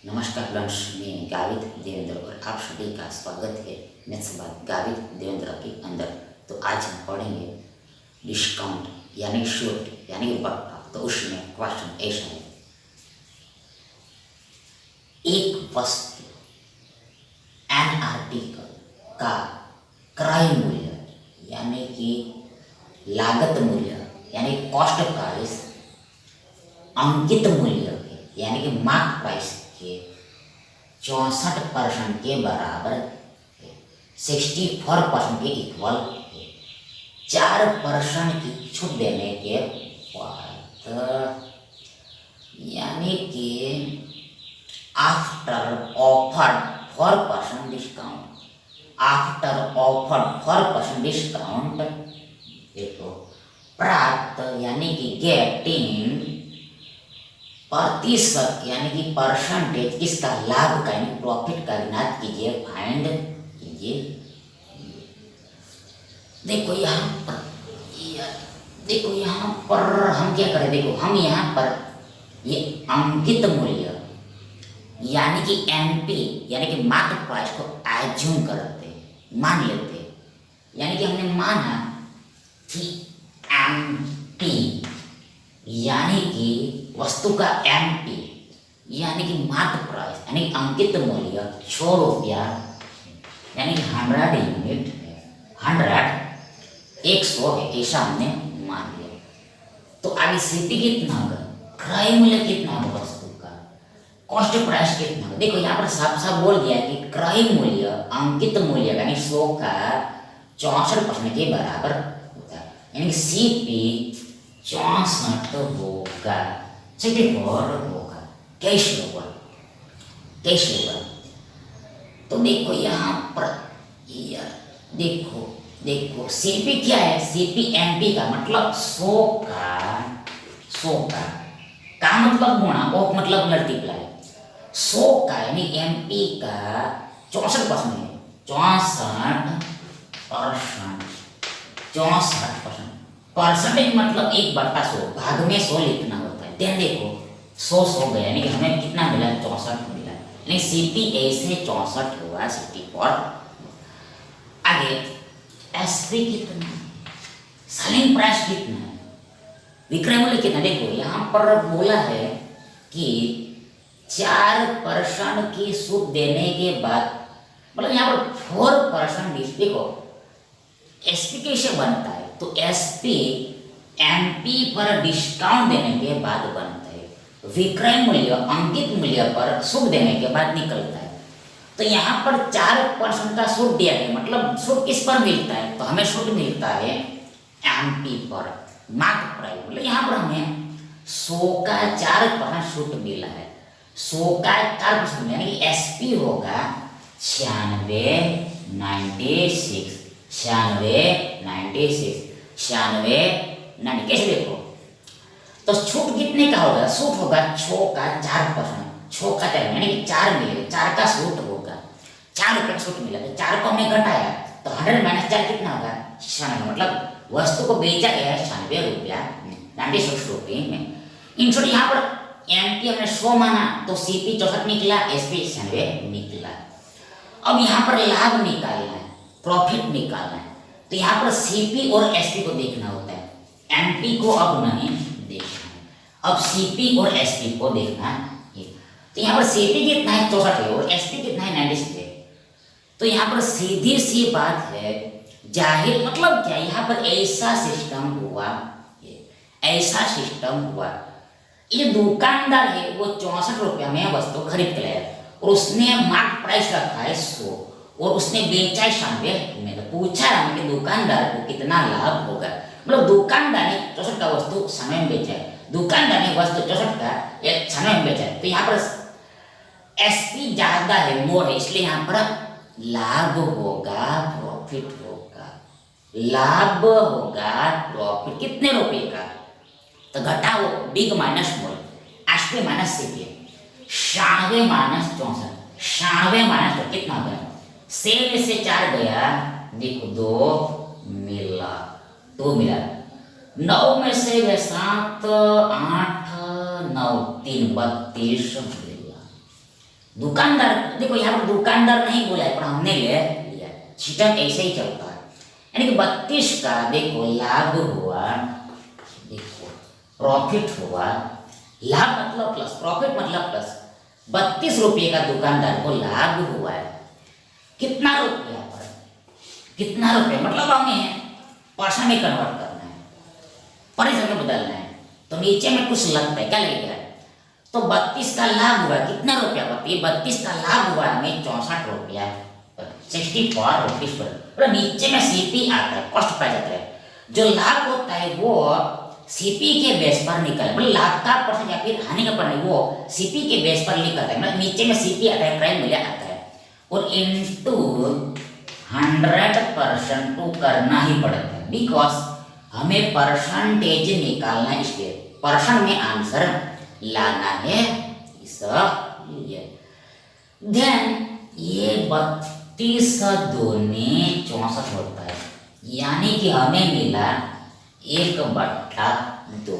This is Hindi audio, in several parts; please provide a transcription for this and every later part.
नमस्कार फ्रेंड्स, मैं गावित देवेंद्र और आप सभी का स्वागत है मेरे बाद गावित देवेंद्र के अंदर। तो आज हम पढ़ेंगे डिस्काउंट यानी छूट यानी बट्टा। तो उसमें क्वेश्चन ऐसा है, एक वस्तु एन आर्टिकल का क्रय मूल्य यानी कि लागत मूल्य यानी कॉस्ट प्राइस अंकित मूल्य यानी कि मार्क प्राइस के 64% के बराबर है, 64% के इक्वल है। 4% की छूट देने के बाद यानी कि after offered 4% discount, after offered 4% discount देखो प्राप्त यानी कि गेटिंग प्रतिशत यानी कि परसेंटेज इसका लाभ का यानी प्रॉफिट का ज्ञात कीजिए, फाइंड कीजिए। देखो यहाँ पर हम क्या करें, देखो हम यहाँ पर ये अंकित मूल्य यानी कि एमपी यानी कि मार्केट प्राइस को एज्यूम करते मान लेते, यानी कि हमने माना कि एमपी यानी कि वस्तु का एमपी यानी कि मार्केट प्राइस यानी अंकित मूल्य 6 रुपया यानी 100 यूनिट है, 100 है, ऐसा हमने मान लिया। तो आगे सीपी कितना होगा, क्रय मूल्य कितना होगा वस्तु का, कॉस्ट प्राइस कितना होगा। देखो यहाँ पर साफ साफ बोल दिया कि क्रय मूल्य अंकित मूल्य यानी 100 का 64% के बराबर होता है, यानी सीपी 64 होगा, 64 होगा। कैसे होगा, कैसे होगा? तो देखो यहाँ पर देखो सीपी क्या है, सीपी एमपी का मतलब 100 का मतलब गुणा, ओ मतलब मल्टीप्लाई, 100 का यानी एमपी का 64% है, 64% परसेंटेज मतलब 1/100, भाग में 100 लिखना होता है। ध्यान देखो 100 गया यानी कि हमें कितना मिला, 64 मिला, यानी सीपी ऐसे 64 हुआ, 64। आगे एसपी कितना, सेलिंग प्राइस कितना है, विक्रय मूल्य कितना। देखो यहाँ पर बोला है कि 4% की छूट देने के बाद, मतलब यहाँ पर 4% देखो एसपी कैसे बनता है, तो एसपी एमपी पर डिस्काउंट देने के बाद बनता है, विक्रय मूल्य अंकित मूल्य पर छूट देने के बाद निकलता है। तो यहाँ पर 4% का छूट दिया गया, मतलब छूट किस पर मिलता है, तो हमें छूट मिलता है एमपी पर, मार्क प्राइस। मतलब यहाँ पर हमें 100 का 4% छूट मिला है, 100 का 4% यानी कि एसपी होगा 96, 96 कैसे देखो, तो छूट कितने का होगा, छूट होगा 6 का 4%, 6 का 4 यानी कि 4 मिले, 4 का छूट होगा, 4 रुपये का छूट मिला, तो 4 को हमने घटाया तो 100 - 4 कितना होगा, 96, मतलब वस्तु को बेचा गया है 96 रुपया, 96 रुपये में। इन शॉर्ट यहाँ पर एमपी हमने 100 माना तो सीपी 64 निकला, एसपी 96 निकला। अब यहाँ पर लाभ निकालना है, प्रॉफिट निकालना है, तो यहाँ पर सीपी और एसपी को देखना होता है, एमपी को अब नहीं देखना है, अब सीपी और एसपी को देखना है। तो यहाँ पर सीपी कितना है, 64 है, और एसपी कितना है, 96 है। तो यहाँ पर सीधी सी बात है, जाहिर मतलब क्या, यहाँ पर ऐसा सिस्टम हुआ, ऐसा सिस्टम हुआ, ये दुकानदार है वो 64 रुपया में वस्तु खरीद के लाया और उसने मार्क प्राइस रखा है 100 और उसने बेचा है 96 में। तो पूछा हमें कि दुकानदार को कितना लाभ होगा, मतलब दुकानदार ने 64 का वस्तु 96 में बेचा है, दुकानदार ने वस्तु 64 का 96 में बेचा है। तो यहाँ पर एसपी ज्यादा है, मोर है, इसलिए यहाँ पर लाभ होगा, प्रॉफिट होगा, लाभ होगा, प्रॉफिट कितने रुपए का, तो घटाओ big minus small, SP minus CP, 96 - 64, 96 - कितना हो गया, 6 में से 4 गया, देखो 2 मिला, 2 मिला, 9 में से 7, 8, 9, 3, 32 मिला, दुकानदार, देखो यहाँ पर दुकानदार नहीं बोला है पर हमने ले लिया, छिटक ऐसे ही चलता है। यानी कि 32 का देखो लाभ हुआ, देखो प्रॉफिट हुआ, लाभ मतलब प्लस, प्रॉफिट मतलब प्लस। 32 रुपये का दुकानदार को लाभ हुआ है। कितना रुपया पर, कितना रुपया मतलब हमें परसेंट में कन्वर्ट करना है, परसेंट में बदलना है। तो नीचे में कुछ लगता है, क्या लगेगा? तो 32 का लाभ हुआ, कितना रुपया बताइए? 32 का लाभ हुआ हमें 64 रुपया, 64 रुपीज पर। नीचे में सीपी आता है, कॉस्ट पाया जाता है। जो लाभ होता है वो सीपी के बेस पर निकल, मतलब लाभ का परसेंट या फिर हानि का परसेंट वो सीपी के बेस पर लिखा है। मतलब नीचे में सीपी आता है, क्रय मूल्य आता है, और इनटू 100% टू करना ही पड़ता है, बिकॉज हमें परसेंटेज निकालना है, इसलिए परसेंट में आंसर लाना है इसलिए। देन ये 32 दूनी 64 होता है, यानी कि हमें मिला 1/2।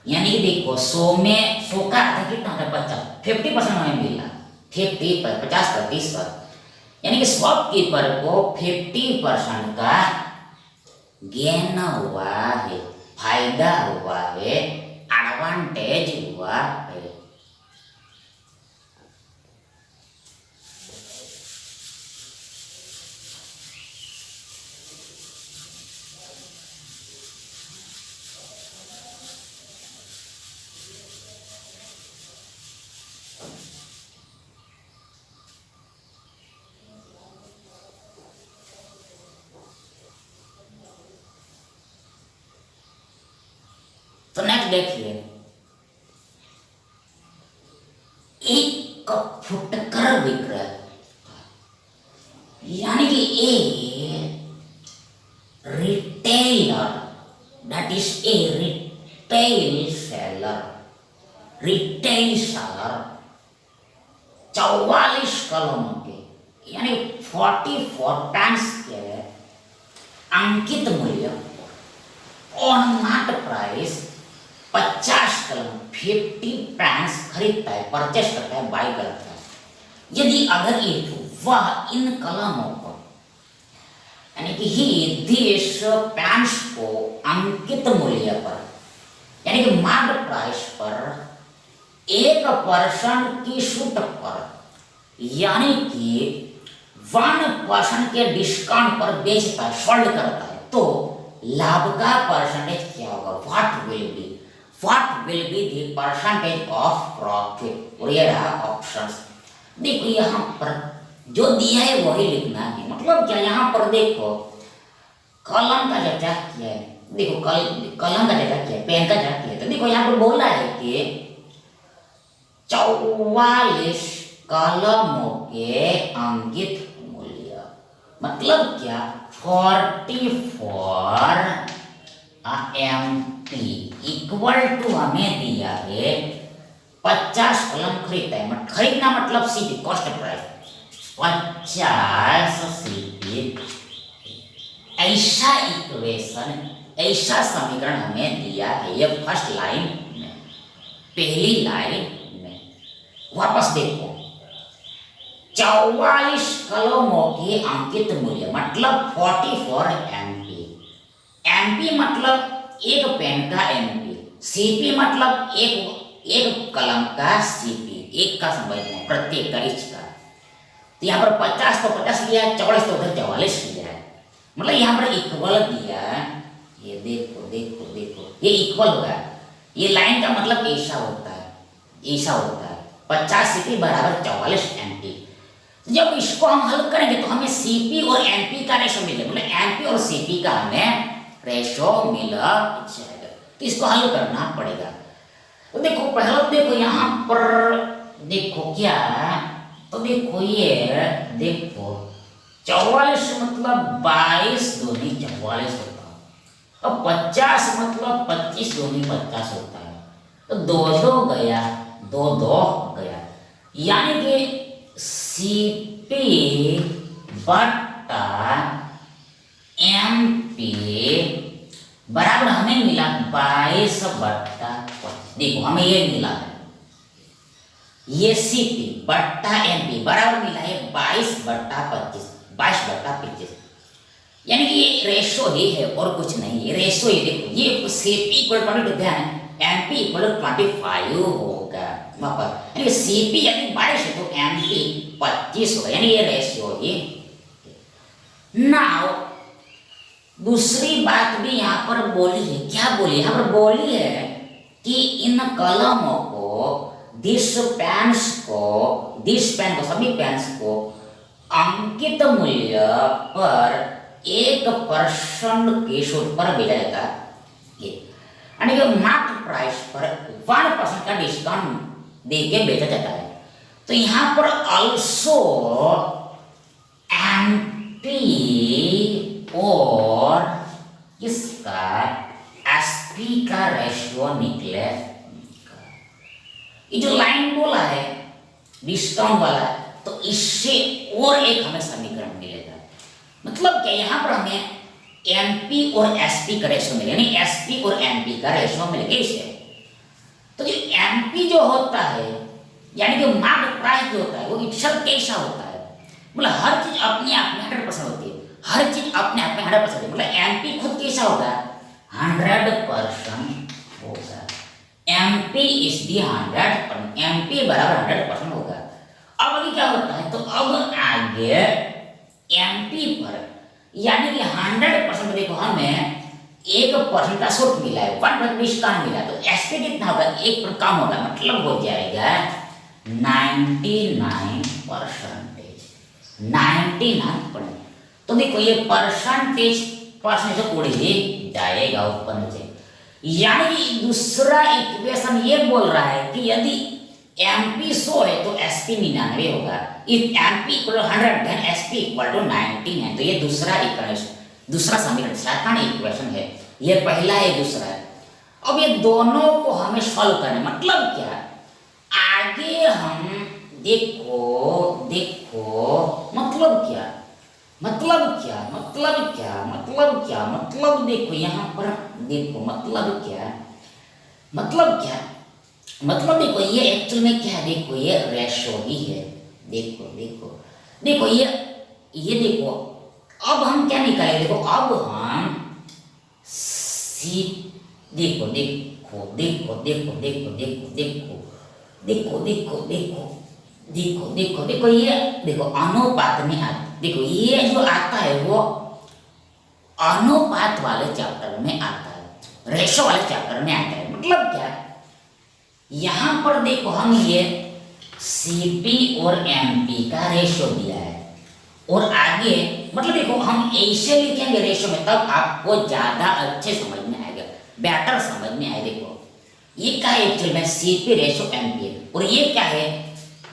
यानी कि देखो 100 में 100 का आधा कितना होता है? 50, 50% हमें मिला, 50%। यानी कि शॉपकीपर को 50% का गेन हुआ है, फायदा हुआ है, एडवांटेज हुआ है। तो नेक्स्ट देखिए, एक फुटकर विक्रय, यानी कि a retailer, that is a retail seller, 44 कलमों के, यानी 44 पेंस के अंकित मूल्य ऑन मार्ट प्राइस 50 कलम 50 पेंस खरीदता है, परचेस करता है, बाय करता है। यदि अगर वह इन कलमों को, यानी कि ही दिस पेंस को अंकित मूल्य पर, यानी कि मार्ट प्राइस पर 1% की छूट पर, यानी कि 1% के डिस्काउंट पर बेचता है, सोल्ड करता है, तो लाभ का परसेंटेज क्या होगा? What will be the percentage of profit? और ये रहा ऑप्शंस। देखो यहाँ पर जो दिया है वही लिखना है, मतलब क्या? यहाँ पर देखो कलम का जगह किया है, देखो कलम का जगह किया है, पेन का जगह किया है। तो देखो यहाँ पर बोला है कि 44 कलमों के अंकित मूल्य, मतलब क्या? 44 MP इक्वल टू हमें दिया है 50 कलम खरीदता है, खरीदना मतलब सीपी, कॉस्ट प्राइस 50 सीपी। ऐसा इक्वेशन, ऐसा समीकरण हमें दिया है, ये फर्स्ट लाइन में, पहली लाइन में। वापस देखो, 44 कलमों के अंकित मूल्य मतलब 44 MP। MP मतलब एक पेन का MP, CP मतलब एक कलम का CP, एक का समझना है, प्रत्येक का, इच का। तो यहाँ पर 50 तो 50 लिया है, 44 तो उधर 44 लिया है, मतलब यहाँ पर इक्वल दिया है। ये देखो देखो देखो, ये इक्वल होगा, ये लाइन का मतलब ऐसा होता है, ऐसा होता है 50 CP बराबर 44 MP। जब इसको हम हल करेंगे तो हमें CP और MP का रेशो मिलेगा, मतलब MP और CP का हमें रेशो मिला जाएगा, तो इसको हल करना पड़ेगा। तो देखो पहले देखो यहाँ पर देखो क्या, तो देखो ये देखो 44 मतलब 22 दूनी 44 होता है, अब 50 मतलब 25 दूनी 50 होता है, तो 2 गया, 2 गया, यानी कि CP बटा MP बराबर हमें मिला 22/25। देखो हमें ये मिला है, ये सीपी बट्टा एमपी बराबर मिला है 22/25, 22/25, यानी कि ये रेशो ही है और कुछ नहीं, ये रेशो ही। देखो ये सीपी इक्वल टू ध्यान एमपी इक्वल टू 25 होगा वहां पर, यानी सीपी यानी 22 है तो एमपी 25 होगा, यानी ये रेशियो ही। नाउ दूसरी बात भी यहाँ पर बोली है, क्या बोली यहाँ पर बोली है कि इन कलमों को दिस पेन को सभी पेन्स को अंकित मूल्य पर 1% के शुल्क पर भेजा जाता है, यानी कि मार्केट प्राइस पर 1% का डिस्काउंट देके बेचा जाता है। तो यहाँ पर ऑल्सो एमपी और इसका एसपी का रेशियो निकले। ये जो लाइन बोला है डिस्काउंट वाला, तो इससे और एक हमें समीकरण मिलेगा। मतलब क्या यहाँ पर हमें एमपी और एसपी का रेशियो मिले, यानी एसपी और एमपी का रेशियो मिलेगा इससे। तो जो एमपी जो होता है यानी कि मार्केट प्राइस जो होता है वो इक्शर कैसा होता है, मतलब हर चीज अपने आप में 100% होती है, हर चीज अपने आप में 100% है। मतलब एमपी खुद कैसा होगा 100% होगा, एमपी इज दी 100%, एमपी बराबर 100% होगा। अब अभी क्या होता है, तो अब आगे एमपी पर यानी कि 100% देखो हमें 1% का छूट मिला है, 1% डिस्काउंट मिला, तो एसपी कितना होगा 1% कम होगा, मतलब हो जाएगा 99%। तो देखो ये परसेंटेज से उड़ ही जाएगा ऊपर नीचे, यानी कि दूसरा इक्वेशन ये बोल रहा है कि यदि एमपी 100 है तो एसपी 99 होगा। If MP equal 100 then SP equal to 19 है। तो ये दूसरा इक्वेशन, दूसरा समीकरण, सेकंड इक्वेशन है। ये पहला है, दूसरा है। अब ये दोनों को हमें सॉल्व करना, मतलब क्या आगे हम देखो मतलब देखो यहाँ पर देखो मतलब देखो ये एक्चुअल में क्या है, देखो ये रेशो ही है। देखो ये देखो अब हम क्या निकालेंगे, देखो अब हम सी देखो ये देखो अनुपात में देखो ये जो आता है वो अनुपात वाले चैप्टर में आता है, रेशो वाले चैप्टर में आता है। मतलब क्या यहां पर देखो हम ये सीपी और एमपी का रेशो दिया है, और आगे मतलब देखो हम ऐसे लिखेंगे रेशो में, तब आपको ज्यादा अच्छे समझ में आएगा, बेटर समझ में आएगा। देखो ये क्या है एक्चुअल में सीपी रेशो एमपी, और ये क्या है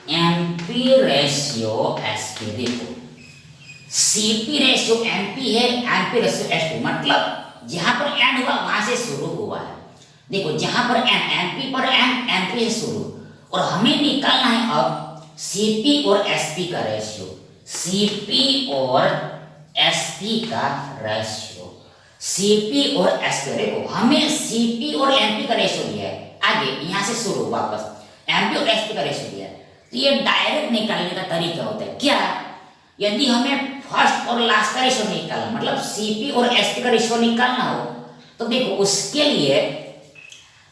एमपी रेशियो एसपी। देखो सीपी रेशियो एमपी है, एमपी रेशियो एसपी, मतलब जहां पर एन हुआ वहां से शुरू हुआ है। देखो जहां पर एन एमपी पर एन एमपी से शुरू, और हमें निकालना है अब सीपी और एसपी का रेशियो, सीपी और एसपी का रेशियो, सीपी और एसपी। देखो हमें सीपी और एमपी का रेशियो दिया है, आगे यहां से शुरू वापस एमपी और एसपी का रेशियो दिया है। तो ये डायरेक्ट निकालने का तरीका होता है क्या, यदि हमें फर्स्ट और लास्ट का रेशियो निकालना, मतलब सीपी और एसपी का रेशियो निकालना हो, तो देखो उसके लिए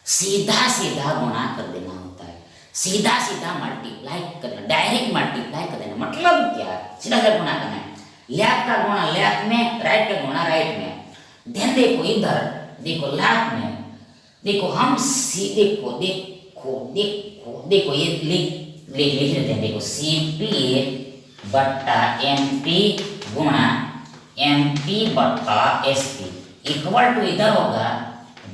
सीधा सीधा गुणा कर देना होता है, सीधा सीधा मल्टीप्लाई कर देना, डायरेक्ट मल्टीप्लाई कर देना। मतलब क्या सीधा सीधा गुणा करना है, लेफ्ट का गुणा लेफ्ट में, राइट का गुणा राइट में। ध्यान देखो इधर देखो लेफ्ट में देखो हम देखो ये लिख लेते हैं। देखो सीपी बट्टा एमपी गुणा एमपी बट्टा एसपी इक्वल टू इधर होगा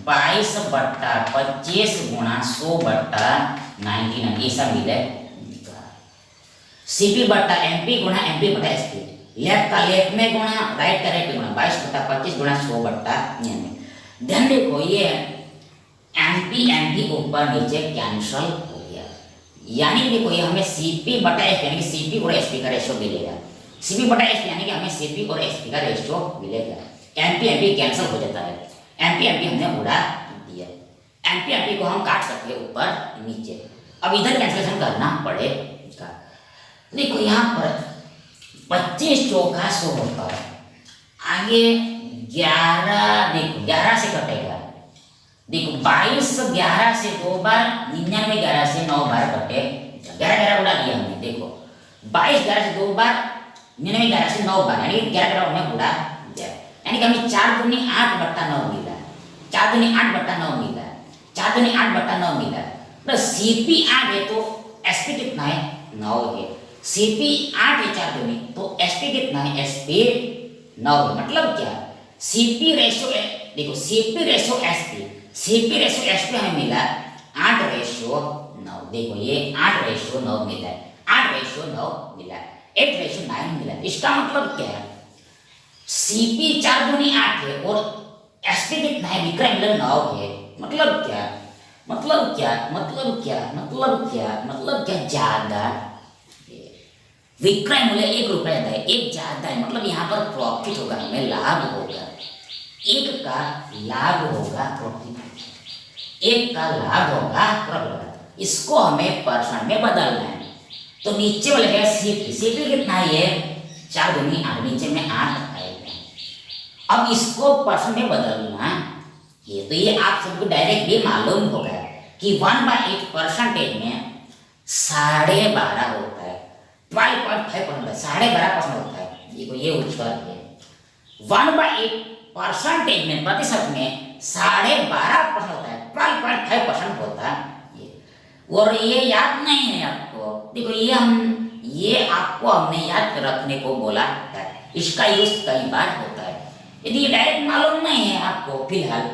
22/25 गुणा 100/99, ऐसा मिलेगा। सीपी बट्टा एमपी गुणा एमपी बट्टा एसपी, लेफ्ट का लेफ्ट में गुणा राइट का राइट में गुणा 22/25 गुणा 100/99। ध्यान देखो ये एमपी ऊपर नीचे कैंसल हो गया, यानी कि देखो ये हमें सीपी बटा एसपी यानी कि सीपी और एसपी का रेशियो मिलेगा। सीपी बटा एसपी यानी कि हमें सीपी और एसपी का रेशियो मिलेगा। एमपी कैंसिल हो जाता है, एमपी हमने उड़ा दिया, एमपी को हम काट सकते हैं ऊपर नीचे। अब इधर कैंसिलेशन करना पड़ेगा। देखो यहाँ पर 25 चौका 100 होता है, आगे 11, देखो 11 से कटेगा, देखो 22 11 से 2 बार, 99 11 से 9 बार कटे, 11 उड़ा दिया हमने। देखो 22 11 से 2 बार, 99 11 से 9 बार, यानी 11 हमने उड़ा दिया, यानी कि हमें 4 दूनी 8/9 मिला, 4 दूनी 8/9 मिला, 4 दूनी 8/9 मिला। तो सीपी 8 है तो एसपी कितना है, 9 है। सीपी 8 है 4 दूनी, तो एसपी कितना है, एसपी 9 है। मतलब क्या, सीपी रेशो, देखो CP ratio SP, CP ratio SP हमें मिला 8/9। देखो ये 8/9 मिला है, 8/9 मिला है, 8/9 मिला है। इसका मतलब क्या है, सीपी 4 दूनी 8 है और एसपी कितना है, विक्रय मूल्य 9 है। मतलब क्या, मतलब क्या, मतलब क्या, मतलब क्या, मतलब क्या, ज्यादा विक्रय मूल्य 1 रुपया ज्यादा है, 1 ज्यादा है, मतलब यहाँ पर प्रॉफिट होगा, हमें लाभ होगा, 1 का लाभ होगा, प्रॉफिट 1 का लाभ होगा, प्रॉफिट। इसको हमें परसेंट में बदलना है, तो नीचे वाले है सीपी, सीपी कितना है, ये 4 दूनी 8, नीचे में 8 आएगा। अब इसको परसेंट में बदलना ये, तो ये आप सबको डायरेक्ट भी मालूम होगा कि 1/8 परसेंटेज में 12.5 होता है, 12.5%, 12.5% होता है। देखो ये उत्तर है, 1/8 परसेंटेज में, प्रतिशत में 12.5% होता है, 12.5% होता है। और ये याद नहीं है आपको, देखो ये आपको हमने याद रखने को बोला है, इसका यूज कई बार होता है। यदि ये डायरेक्ट मालूम नहीं है आपको फिलहाल,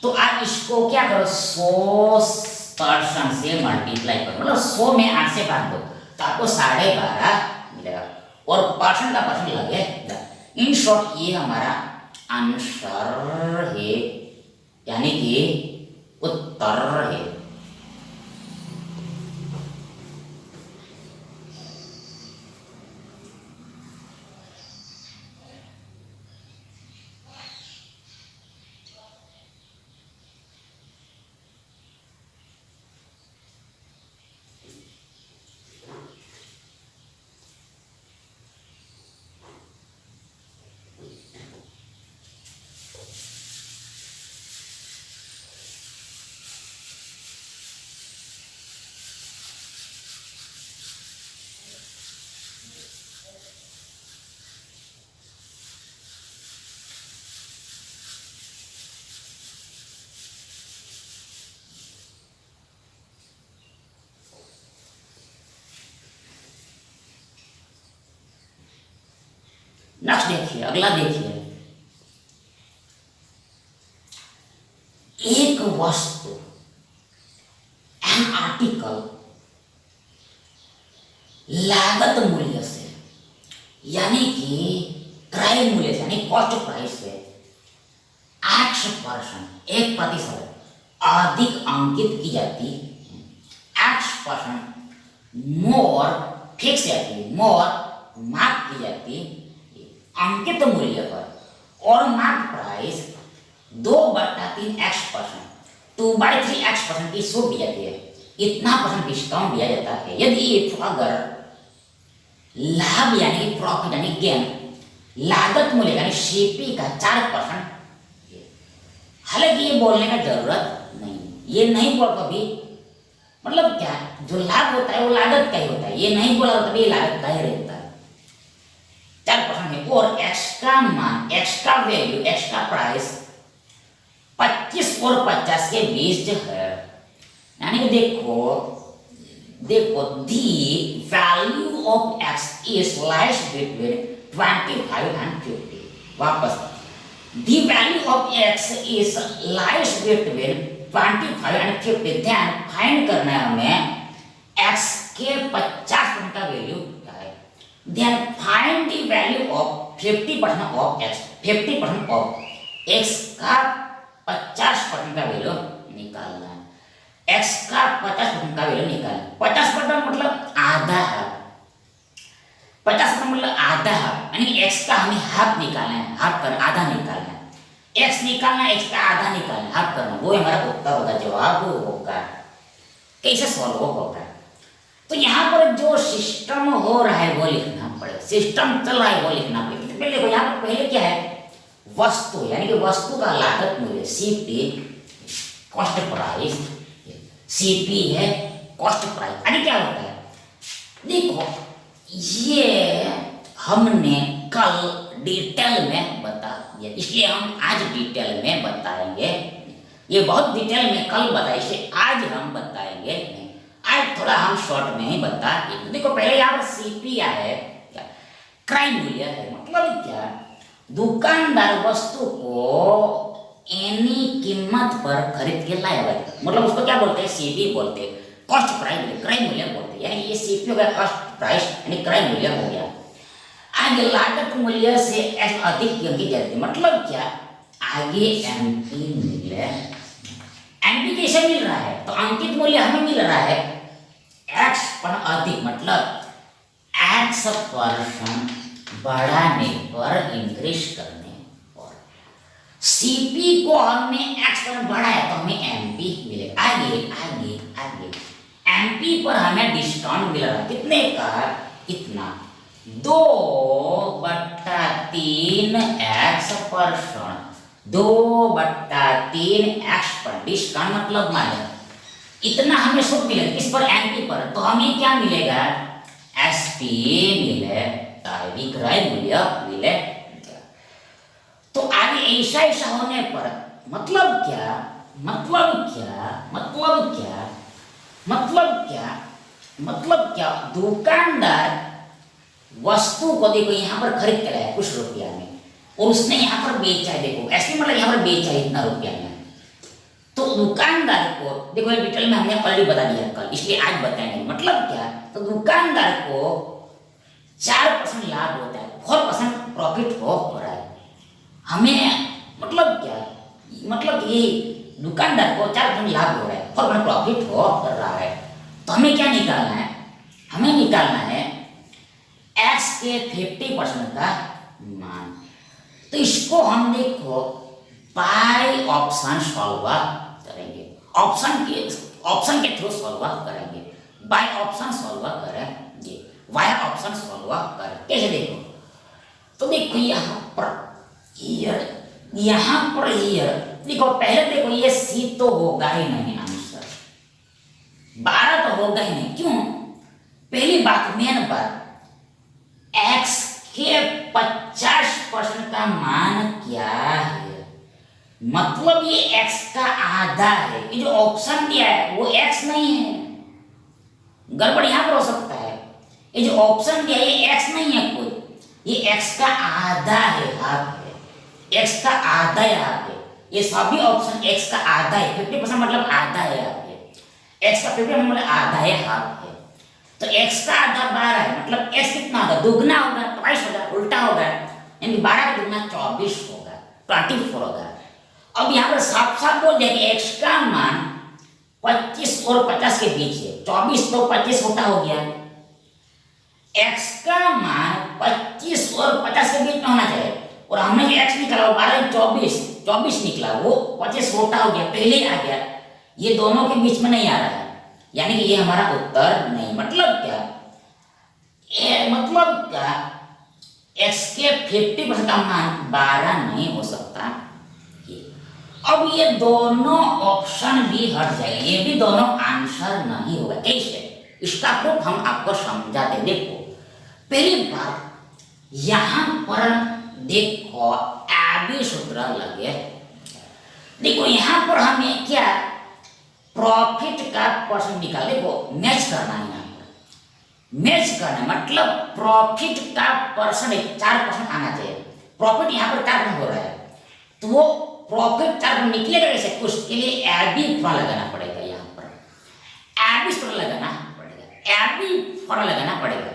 तो आप इसको क्या करो, 100% से मल्टीप्लाई करो, मतलब 100 में 8 से भाग दो, तो आपको 12.5 मिलेगा और परसेंट का परसेंट लगेगा। इन शॉर्ट ये हमारा आंसर है, यानी कि उत्तर है। नेक्स्ट देखिए, अगला देखिए, एक वस्तु, एन आर्टिकल, लागत मूल्य से, यानी कि क्रय मूल्य से, यानी कॉस्ट प्राइस से 8% 1% अधिक अंकित की जाती है, 8% मोर फिक्स जाती है, मोर मार्क की जाती है अंकित मूल्य पर, और मार्क प्राइस 2/3 x%, 2/3 x% की छूट दी जाती है, इतना परसेंट डिस्काउंट दिया जाता है। यदि अगर लाभ यानी प्रॉफिट यानी गेन, लागत मूल्य यानी सीपी का 4%, हालांकि ये बोलने का जरूरत नहीं, ये नहीं बोल कभी, मतलब क्या, जो लाभ होता है वो लागत का ही होता है, ये नहीं बोला तभी लागत का ही रहता है, 4% है। और एक्स्ट्रा मान, एक्स्ट्रा वैल्यू, एक्स्ट्रा प्राइस 25 और 50 के बीच है, यानी कि देखो the value of X is slice between 25 and 50। वापस, the value of X is slice between 25 and 50। ध्यान, फाइंड करना है हमें एक्स के 50% का वैल्यू क्या है। ध्यान, find the value of 50% of x, 50% of x का 50% का वैल्यू निकालना है, x का 50% का वैल्यू निकालना। 50% मतलब आधा है, 50% मतलब आधा है, यानी x का हमें हाफ निकालना है, हाफ कर आधा निकालना है, x निकालना, x का आधा निकालना, हाफ करना, वो हमारा उत्तर होगा, जवाब होगा। कैसे सॉल्व होगा। तो यहाँ पर जो सिस्टम हो रहा है वो लिखना पड़ेगा, सिस्टम चल रहा है वो लिखना पड़ेगा। तो पहले देखो यहाँ पर पहले क्या है, वस्तु यानी कि वस्तु का लागत मूल्य सीपी कॉस्ट प्राइस, सीपी है कॉस्ट प्राइस। आगे क्या होता है देखो, ये हमने कल डिटेल में बता दिया, इसलिए हम आज डिटेल में बताएंगे। ये बहुत डिटेल में कल बताया, इसलिए आज हम बताएंगे। आज थोड़ा हम शॉर्ट में ही बताएंगे। देखो पहले यहाँ पर सीपीआई है, क्रय मूल्य है, मतलब क्या, दुकानदार वस्तु को एनी कीमत पर खरीद के लाया हुआ, मतलब उसको क्या बोलते हैं, सीपी बोलते हैं, कॉस्ट प्राइस, क्रय मूल्य बोलते हैं। यानी ये सीपी हो गया कॉस्ट प्राइस यानी क्रय मूल्य हो गया। आगे लागत मूल्य से अधिक की जाती, मतलब क्या, आगे एमपी मूल्य, एमपी कैसे मिल रहा है, तो अंकित मूल्य हमें मिल रहा है एक्स पर अधिक, मतलब x% बढ़ाने पर, इंक्रीज करने पर। सीपी को हमने x% बढ़ाया तो हमें एमपी मिलेगा। आगे आगे आगे एमपी पर हमें डिस्काउंट मिल रहा है, कितने का, कितना, 2/3 x%, 2/3 x पर डिस्काउंट मतलब माइनस, इतना हमें छूट मिलेगा किस पर, एमपी पर। तो हमें क्या मिलेगा, एसपी मिलेगा, विक्रय मूल्य मिलेगा। तो आगे ऐसा ऐसा होने पर मतलब क्या, मतलब क्या, मतलब क्या, मतलब क्या, मतलब क्या, दुकानदार वस्तु को देखो यहाँ पर खरीद के लाया कुछ रुपया में, और उसने यहाँ पर बेचा है, देखो ऐसे मतलब यहाँ पर बेचा है इतना रुपया में। तो दुकानदार को देखो, ये डिटेल में हमने ऑलरेडी बता दिया कल, इसलिए आज बताएंगे। मतलब क्या, तो दुकानदार को 4% लाभ होता है, 4% प्रॉफिट हो रहा है हमें, मतलब क्या, मतलब ये दुकानदार को 4% लाभ हो रहा है, 4% प्रॉफिट हो रहा है। तो हमें क्या निकालना है, हमें निकालना है x के 50% का मान। तो इसको हम देखो बाय ऑप्शन सॉल्व करेंगे, ऑप्शन के थ्रू सॉल्व करेंगे, बाय ऑप्शन सॉल्व करेंगे, वाया ऑप्शन सॉल्व करें। कैसे देखो, तो देखो यहाँ पर ईयर, यहाँ पर ईयर, देखो पहले देखो ये सी तो होगा ही नहीं आंसर, 12 तो होगा ही नहीं। क्यों, पहली बात, मेन बात, x के 50% का मान क्या है, मतलब ये x का आधा है। ये जो ऑप्शन दिया है वो x नहीं है, गड़बड़ यहां पर हो सकता है। ये जो ऑप्शन दिया है ये x नहीं है कोई, ये x का आधा है, हाफ है, x का आधा है, हाफ है। ये सभी ऑप्शन x का आधा है, 50% मतलब आधा है यहाँ पे, x का 50% मतलब आधा है, हाफ है। तो x का आधा 12 है, मतलब x कितना होगा, दुगना होगा, ट्वाइस होगा, उल्टा होगा, यानी 12 का दुगना 24 होगा, 24 होगा। अब यहाँ पर साफ साफ बोल दिया कि x का मान 25 और 50 के बीच है, 24 तो 25 छोटा हो गया, x का मान 25 और 50 के बीच में होना चाहिए, और हमने जो x निकाला वो 12 24 निकला, वो 25 छोटा हो गया, पहले आ गया, ये दोनों के बीच में नहीं आ रहा है, यानी कि ये हमारा उत्तर नहीं। मतलब क्या, मतलब क्या, x के 50% का मान 12 नहीं हो सकता। अब ये दोनों ऑप्शन भी हट जाएंगे, ये भी दोनों आंसर नहीं होगा। कैसे, इसका प्रूफ हम आपको समझाते। देखो पहली बात, यहां पर देखो एबी सूत्र लगे, देखो यहां पर हमें क्या, प्रॉफिट का परसेंट निकाल, देखो मैच करना है, यहाँ पर मैच करना मतलब प्रॉफिट का परसेंट 4% आना चाहिए, प्रॉफिट यहाँ पर 4% हो रहा है, तो वो प्रॉफिट 4% निकलेगा कैसे, उसके लिए एबी फॉर्मूला लगाना पड़ेगा, यहाँ पर एबी फॉर्मूला लगाना पड़ेगा, एबी फॉर्मूला लगाना पड़ेगा।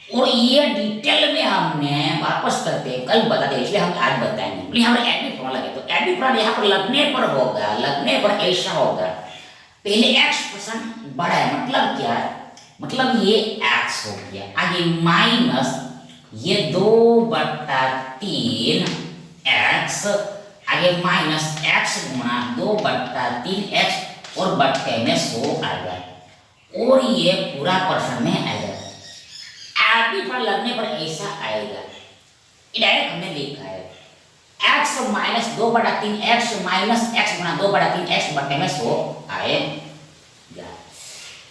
और ये डिटेल में हमने वापस करते कल बता दें, इसलिए हम आज बताएंगे। यहाँ पर एबी फॉर्मूला लगे, तो एबी फॉर्मूला यहाँ पर लगने पर होगा, लगने पर ऐसा होगा, पहले x% बड़ा है, मतलब क्या है, मतलब ये x हो गया, आगे माइनस ये 2/3 x, आगे माइनस x गुणा 2/3 x, और बट्टे में 100 आएगा, और ये पूरा पर्सन में आएगा। आगे पर लगने पर ऐसा आएगा। ये डायरेक्ट हमने लिखा है x minus 2/3 x minus x गुणा 2/3 x बटे में 100 आएगा।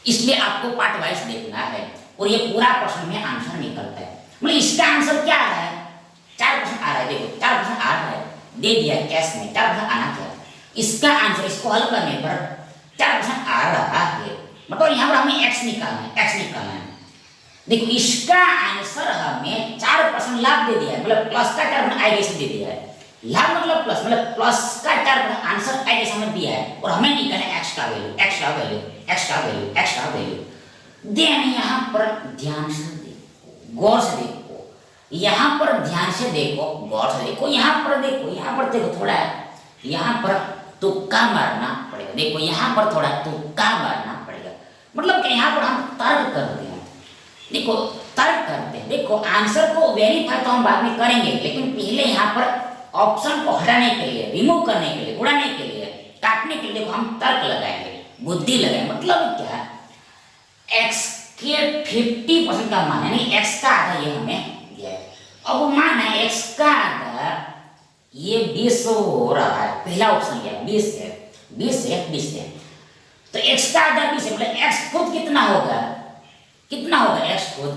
इसलिए आपको पार्ट वाइज देखना है और ये पूरा प्रश्न में आंसर निकलता है। मतलब इसका आंसर क्या आ रहा है? 4% आ रहा है। देखो 4% आ रहा है, दे दिया कैश में 4% आना चाहिए। इसका आंसर इसको हल करने पर 4% आ रहा है। मतलब यहाँ पर हमें x निकालना है, x निकालना है। देखो इसका आंसर हमें 4% लाभ दे दिया है, मतलब प्लस का 4% आएगा इसे दे दिया है। लाभ मतलब प्लस, मतलब प्लस का 4% आंसर आएगा इसे हमें दिया है और हमें निकालना है x का वैल्यू, x का वैल्यू, x का वैल्यू, x का वैल्यू। देन यहाँ पर ध्यान से देखो, गौर से देखो, यहाँ पर ध्यान से देखो, गौर से देखो, यहाँ पर देखो, यहाँ पर देखो, थोड़ा यहाँ पर तुक्का मारना पड़ेगा। देखो यहाँ पर थोड़ा तुक्का मारना पड़ेगा, मतलब कि यहाँ पर हम तर्क करते हैं। देखो तर्क करते हैं। देखो आंसर को वेरीफाई तो हम बाद में करेंगे, लेकिन पहले यहाँ पर ऑप्शन को हटाने के लिए, रिमूव करने के लिए, उड़ाने के लिए, काटने के लिए देखो हम तर्क लगाएंगे, बुद्धि लगाएंगे। मतलब क्या, x के 50% का मान यानी x का आधा ये हमें दिया है। अब मान है x का आधा ये 20 हो रहा है, पहला ऑप्शन क्या 20 है, 20 है, 20 है। तो x का आधा 20 है, मतलब x खुद कितना होगा, कितना होगा x खुद,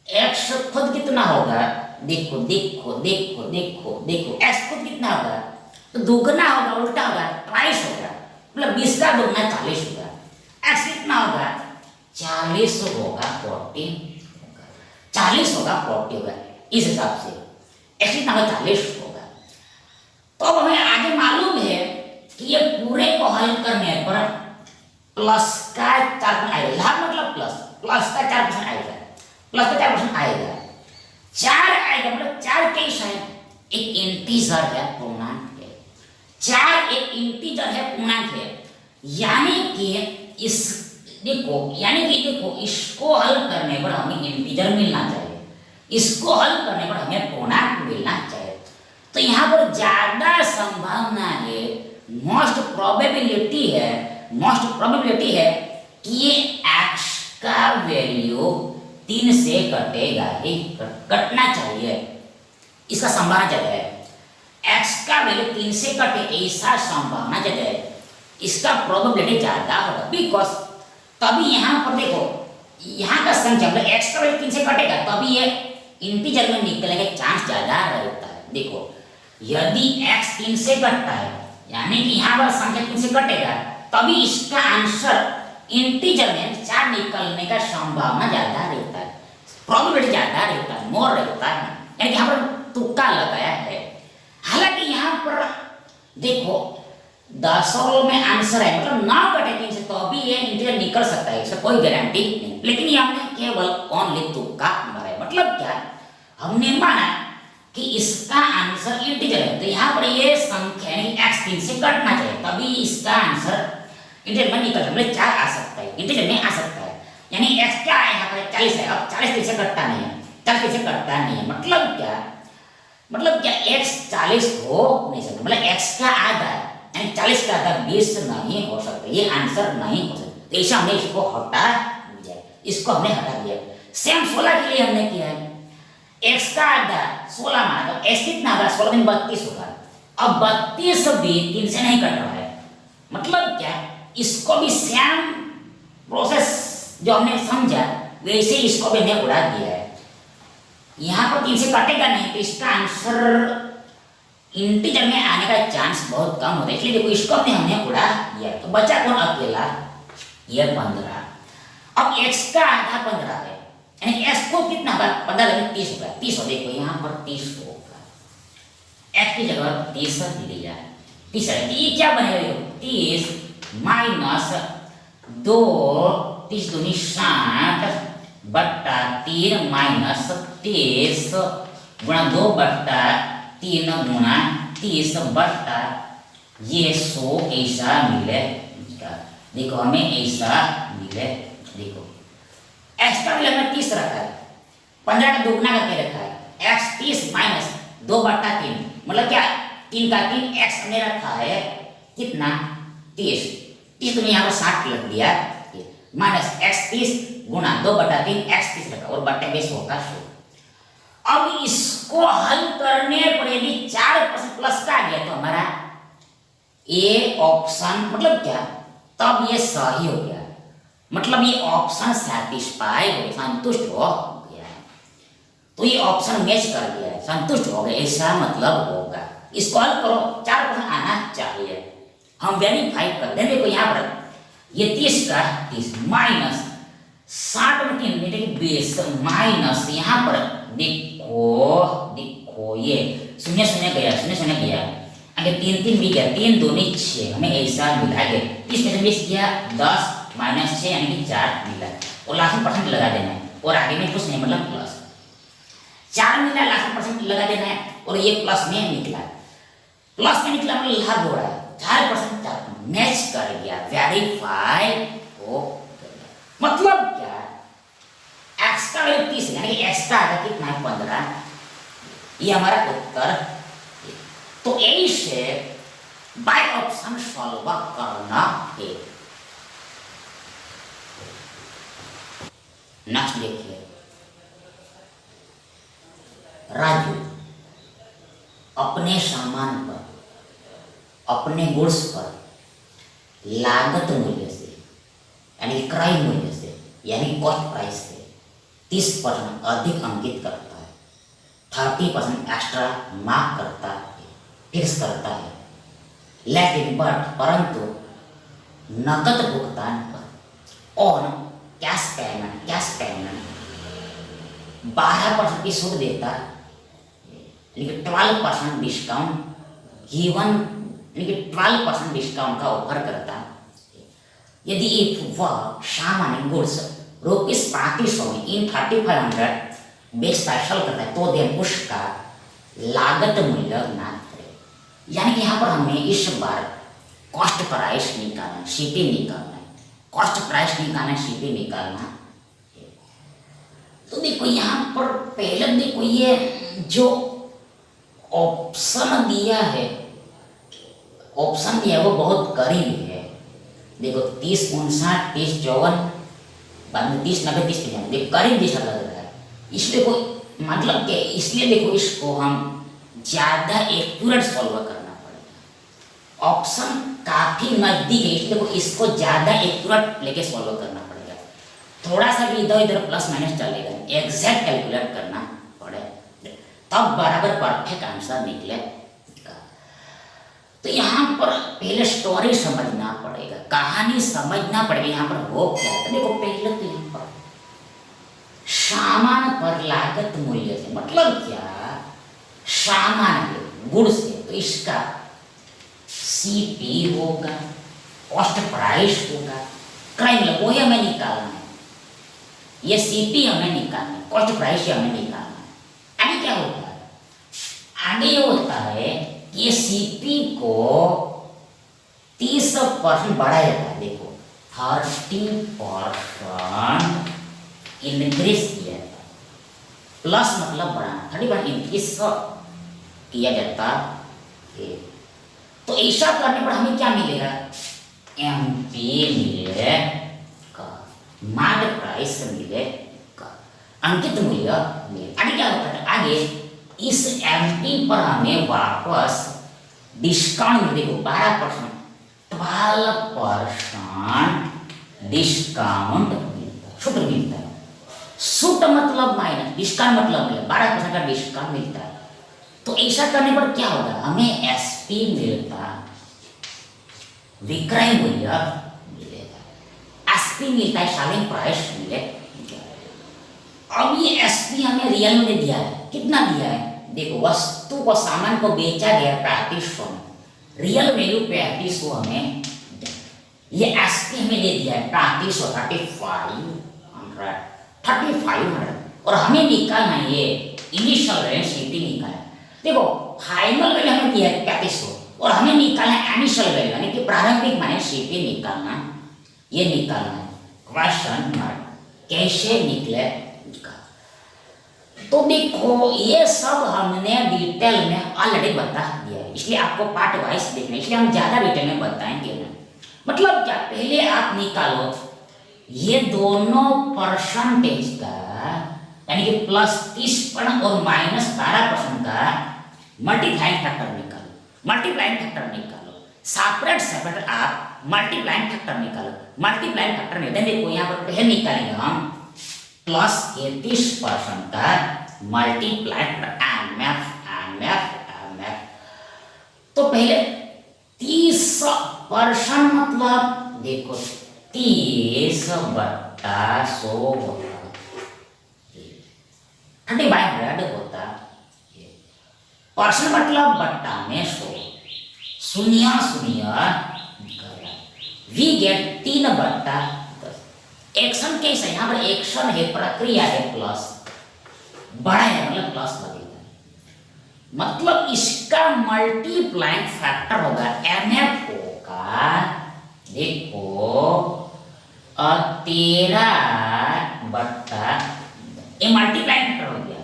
x खुद कितना होगा, देखो देखो देखो देखो देखो, x खुद कितना होगा, तो दुगना होगा, उल्टा होगा, ट्वाइस होगा, मतलब 20 का दुगना 40 होगा। x कितना होगा 40 होगा, 40 होगा, 40 होगा, 40 होगा। इस हिसाब से x कितना होगा 40 होगा। तो अब हमें आगे मालूम है कि ये पूरे को हल करने पर प्लस का 4% आएगा। लाभ मतलब प्लस, प्लस का 4% आएगा, प्लस का 4% आएगा, 4 आएगा। मतलब 4 कैसा है, एक इंटीजर है, पूर्णांक है। 4 एक इंटीजर है, पूर्णांक है, यानी कि इस देखो, यानी कि देखो इसको हल करने पर हमें इंटीजर मिलना चाहिए, इसको हल करने पर हमें पूर्णांक मिलना चाहिए। तो यहाँ पर ज्यादा संभावना है, मोस्ट प्रोबेबिलिटी है, मोस्ट प्रोबेबिलिटी है कि ये x का वैल्यू 3 से कटेगा ही, कटना चाहिए, इसका संभावना ज्यादा है। x का वैल्यू 3 से कटे ऐसा संभावना ज्यादा है, इसका प्रोबेबिलिटी ज्यादा होगा। बिकॉज तभी यहाँ पर देखो, यहाँ का संख्या मतलब x का वैल्यू 3 से कटेगा तभी ये इंटीजर में निकलने का चांस ज्यादा रहता है। देखो यदि x 3 से कटता है, यानी कि यहाँ पर संख्या 3 से कटेगा, तभी इसका आंसर इंटीजर में 4 निकलने का संभावना ज्यादा रहता है, प्रोबेबिलिटी ज्यादा रहता है, मोर रहता है, यानी यहाँ पर तुक्का लगाया है। हालांकि यहाँ पर देखो दशमलव में आंसर है, मतलब ना कटे 3 से तो अभी ये इंटीजर निकल सकता है, इससे कोई गारंटी नहीं। लेकिन ये हमने केवल ओनली तुक्का मारा है। मतलब क्या, हमने माना कि इसका आंसर इंटीजर है, तो यहाँ पर ये संख्या यानी x 3 से कटना चाहिए, तभी इसका आंसर इंटीजर में निकल सकता है, मतलब 4 आ सकता है, इंटीजर में आ सकता है। यानी x क्या है यहाँ पर 40 है, अब 40 3 से कटता नहीं है, 40 3 से कटता नहीं है। मतलब क्या, मतलब क्या x 40 हो नहीं सकता, मतलब x का आधा यानी 40 का आधा 20 नहीं हो सकता, ये आंसर नहीं हो सकता। तो ऐसा हमने इसको हटा दिया, इसको हमने हटा दिया। सेम 16 के लिए हमने किया है, x का आधा 16 माना, तो x कितना होगा 16 में 32 होगा। अब 32 भी 3 से नहीं कट रहा है, मतलब क्या, इसको भी सेम प्रोसेस जो हमने समझा वैसे इसको भी हमने उड़ा दिया है। यहाँ पर 3 से कटेगा नहीं, तो इसका आंसर इंटीजर में आने का चांस बहुत कम होता है, इसलिए देखो इसको हमने उड़ा दिया। तो बचा कौन अकेला, ये 15। अब x का आधा 15 है, यानी x को कितना होगा 15 लगे 30 होगा, 30 हो, देखो यहाँ पर 30 होगा, x की जगह 30 दे दिया, 30 है। ये क्या बनेगा, 30 माइनस 2, 30 दूनी 60 बट्टा 3 माइनस 30 गुणा 2 बट्टा 3 गुणा 30 बट्टा ये 100 ऐसा मिलेगा। देखो हमें ऐसा मिले, देखो x का वैल्यू हमने 30 रखा है, 15 का दुगना करके रखा है, x 30 माइनस 2 बट्टा 3, मतलब क्या 3 का 3 x हमने रखा है कितना 30, 30 तो यहाँ पर 60 लग दिया, माइनस एक्स 30 गुना 2/3 एक्स 30 रखा और बटे 20 होगा 100। अब इसको हल करने पर यदि 4% प्लस का आ गया तो हमारा ये ऑप्शन मतलब क्या, तब ये सही हो गया, मतलब ये ऑप्शन सैटिस्फाई हो गया, संतुष्ट हो गया। तो ये ऑप्शन मैच कर गया है, संतुष्ट हो गया, ऐसा मतलब होगा। इसको हल करो, 4% आना चाहिए। हम वेरीफाई कर दें। देखो यहाँ पर ये 30 का 30 माइनस 60 में 3 20 माइनस यहाँ पर देखो ये शून्य शून्य गया, शून्य शून्य गया, आगे 3 3 भी गया, 3 2 6, हमें ऐसा मिला है। 30 में से 20 गया 10 माइनस 6 यानी कि 4 मिला, और लास्ट में परसेंट लगा देना है, और आगे में कुछ नहीं मतलब प्लस 4 मिला, लास्ट में परसेंट लगा देना है, और ये प्लस में निकला, प्लस में निकला मतलब लाभ हो रहा है, 4% मैच कर गया, वेरीफाई हो गया। मतलब क्या, एक्स का वैल्यू 30 यानी कि एक्स का आगे कितना है 15, ये हमारा उत्तर। तो यही से बाय ऑप्शन सॉल्व करना है। नेक्स्ट देखिए, राजू अपने सामान पर, अपने गुड्स पर लागत मूल्य से यानी क्रय मूल्य से यानी कॉस्ट प्राइस से 30% अधिक अंकित करता है, 30% एक्स्ट्रा मार्क करता है, फिक्स करता है, लेकिन परंतु नकद भुगतान पर और कैश पेमेंट 12% की छूट देता है, लेकिन 12% डिस्काउंट गिवन, लेकिन 12% डिस्काउंट का ऑफर करता है। यदि एक वह सामान्य गुड्स ₹3500 में इन 3500 बेचता सेल करता है तो देन उसका लागत मूल्य ना करे। यानी कि यहाँ पर हमें इस बार कॉस्ट प्राइस निकालना, सीपी निकालना है, कॉस्ट प्राइस निकालना, सीपी निकालना। तो देखो यहाँ पर पहले देखो ये जो ऑप्शन दिया है वो बहुत करीब है। देखो 30 59 30 54 बाद में 30 90 30 95, देखो करीब जैसा लग रहा है, इसलिए कोई मतलब क्या, इसलिए देखो इसको हम ज्यादा एक्यूरेट सॉल्व करना पड़ेगा। ऑप्शन काफी नजदीक है, इसलिए देखो इसको ज्यादा एक्यूरेट लेके सॉल्व करना पड़ेगा। थोड़ा सा भी इधर इधर प्लस माइनस चलेगा, एग्जैक्ट कैलकुलेट करना पड़ेगा, तब बराबर परफेक्ट आंसर निकलेगा। तो यहाँ पर पहले स्टोरी समझना पड़ेगा, कहानी समझना पड़ेगा। यहाँ पर हो क्या है, देखो पहले तो यहाँ पर सामान पर लागत मूल्य से मतलब क्या, सामान गुड़ से, तो इसका सीपी होगा, कॉस्ट प्राइस होगा, क्रय मूल्य वही हमें निकालना है। ये सीपी हमें निकालना है, कॉस्ट प्राइस हमें निकालना है। आगे क्या होता है, आगे ये होता है ये सीपी को 30% बढ़ाया जाता है। देखो 30% इंक्रीज किया जाता है, प्लस मतलब बढ़ाना, 30% इंक्रीज किया जाता है। तो ऐसा करने पर हमें क्या मिलेगा, एमपी मिलेगा, मार्क प्राइस मिलेगा, अंकित मूल्य मिलेगा। आगे क्या होता है, आगे इस एमपी पर हमें वापस डिस्काउंट मिल, देखो 12% डिस्काउंट मिलता है, छूट मिलता है। छूट मतलब माइनस, डिस्काउंट मतलब 12% का डिस्काउंट मिलता है। तो ऐसा करने पर क्या होगा, हमें एसपी मिलता, विक्रय मूल्य मिलेगा, एसपी मिलता है, सेलिंग प्राइस मिलेगा। अब ये एसपी हमें रियल में दिया है, कितना दिया है, देखो वस्तु को सामान को बेचा गया 3500 में, रियल वैल्यू 3500 हमें, ये एसपी हमें दे दिया है 3500 और हमें निकालना है ये इनिशियल वैल्यू सीपी निकालना। देखो फाइनल वैल्यू हमें दिया है 3500 और हमें निकालना है इनिशियल वैल्यू यानी कि प्रारंभिक माने सीपी निकालना, ये निकालना है। क्वेश्चन मार्क कैसे निकले, तो देखो ये सब हमने डिटेल में ऑलरेडी बता दिया है, इसलिए आपको पार्ट वाइज देखना है, इसलिए हम ज्यादा डिटेल में बताएंगे ना। मतलब क्या, पहले आप निकालो ये दोनों परसेंटेज का यानी कि +30% और -12% का मल्टीप्लाइंग फैक्टर निकालो। मल्टीप्लाइंग फैक्टर निकालो, सेपरेट सेपरेट आप मल्टीप्लाइंग फैक्टर निकालो। मल्टीप्लाइंग फैक्टर नहीं, देखो यहाँ पर पहले निकालेंगे हम +30% का मल्टीप्लाइड एमएफ। तो पहले 30% मतलब देखो 30/100 होता 30/100 होता। परसेंट मतलब बट्टा में 100, शून्य वी गेट 3/10। एक्शन कैसे, यहाँ पर एक्शन है, प्रक्रिया है, प्लस बड़ा है मतलब प्लस लगेगा। मतलब इसका मल्टीप्लाइंग फैक्टर होगा एमएफ का, देखो 13/, ये मल्टीप्लाइंग फैक्टर हो गया।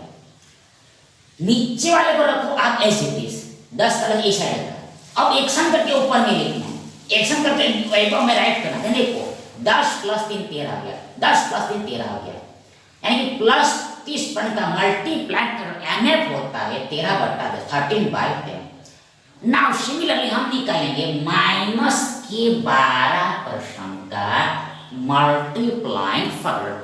नीचे वाले को रखो आप ऐसे 10 का ऐसा आएगा। अब एक्शन करके ऊपर में लिखना है, एक्शन करके एल्बम में राइट करना है। देखो 10 + 3 13 आ गया, 10 + 3 13 आ गया, यानी कि +30% का मल्टीप्लाइड एमएफ होता है 13/10, 13/10। नाउ सिमिलरली हम निकालेंगे -12% का मल्टीप्लाइंग फैक्टर।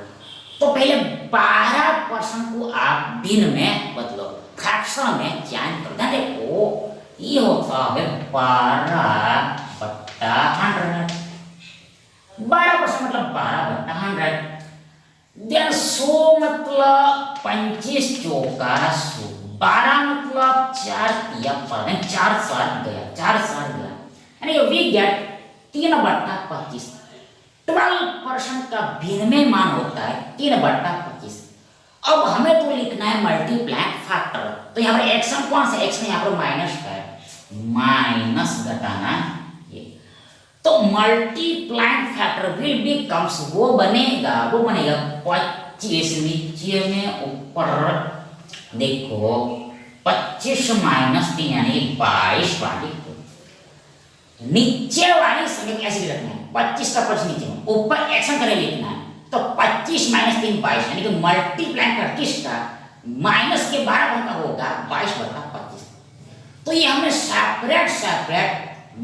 तो पहले 12% को आप भिन्न में बदलो, फ्रैक्शन में चेंज कर दें। देखो ये होता है 12/100, 12% मतलब 12/100। देन 100 मतलब 25 चौका 100, 12 मतलब 4 तिया 4 गया, 4 गया, यानी वी गेट 3/25। 12% का भिन्न मान होता है 3/25। अब हमें तो लिखना है मल्टीप्लाइंग फैक्टर। तो यहाँ पर एक्शन कौन सा, एक्शन यहाँ पर माइनस का है, माइनस घटाना ये। तो मल्टीप्लाइंग फैक्टर विल बिकम्स, वो बनेगा 25। नीचे में ऊपर देखो 25 - 3 यानी 22/2। नीचे वाली संख्या ऐसे रखना है, 25 का पर्स नीचे में, ऊपर एक्शन करे लिखना है। तो 25 - 3 22, यानी कि मल्टीप्लाइंग कर किसका, माइनस के 12 का होगा 22/25। तो ये हमने सेपरेट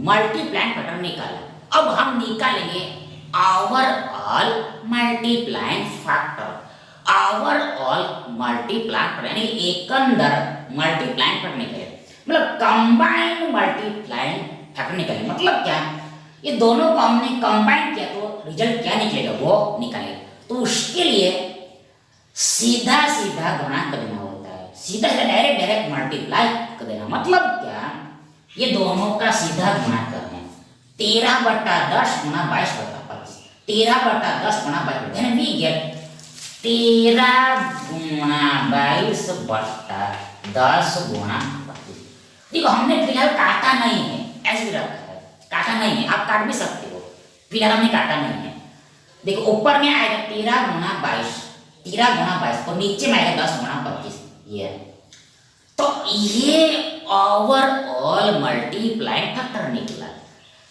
मल्टीप्लाइंग फैक्टर निकाला। अब हम निकालेंगे overall multiplying factor. Overall multiplying factor यानी एकंदर मल्टीप्लाइंग फैक्टर निकाले, मतलब कंबाइंड मल्टीप्लाइंग फैक्टर निकाले। मतलब क्या, ये दोनों को हमने कंबाइन किया तो रिजल्ट क्या निकलेगा वो निकालेगा। तो उसके लिए सीधा गुणा कर देना होता है, सीधा डायरेक्ट मल्टीप्लाई कर देना। मतलब क्या, ये दोनों का सीधा गुणा करना है। 13/10 गुणा 22/25, 13/10 गुणा 22, यानी वी गेट 13 गुणा 22/10 गुणा 25। देखो हमने फिलहाल काटा नहीं है, ऐसे रखा है, काटा नहीं है, आप काट भी सकते हो, फिलहाल हमने काटा नहीं है। देखो ऊपर में आएगा 13 गुणा 22, 13 गुणा 22, और नीचे में आएगा 10 गुणा 25। ये तो ये ओवरऑल मल्टीप्लाइंग फैक्टर निकला,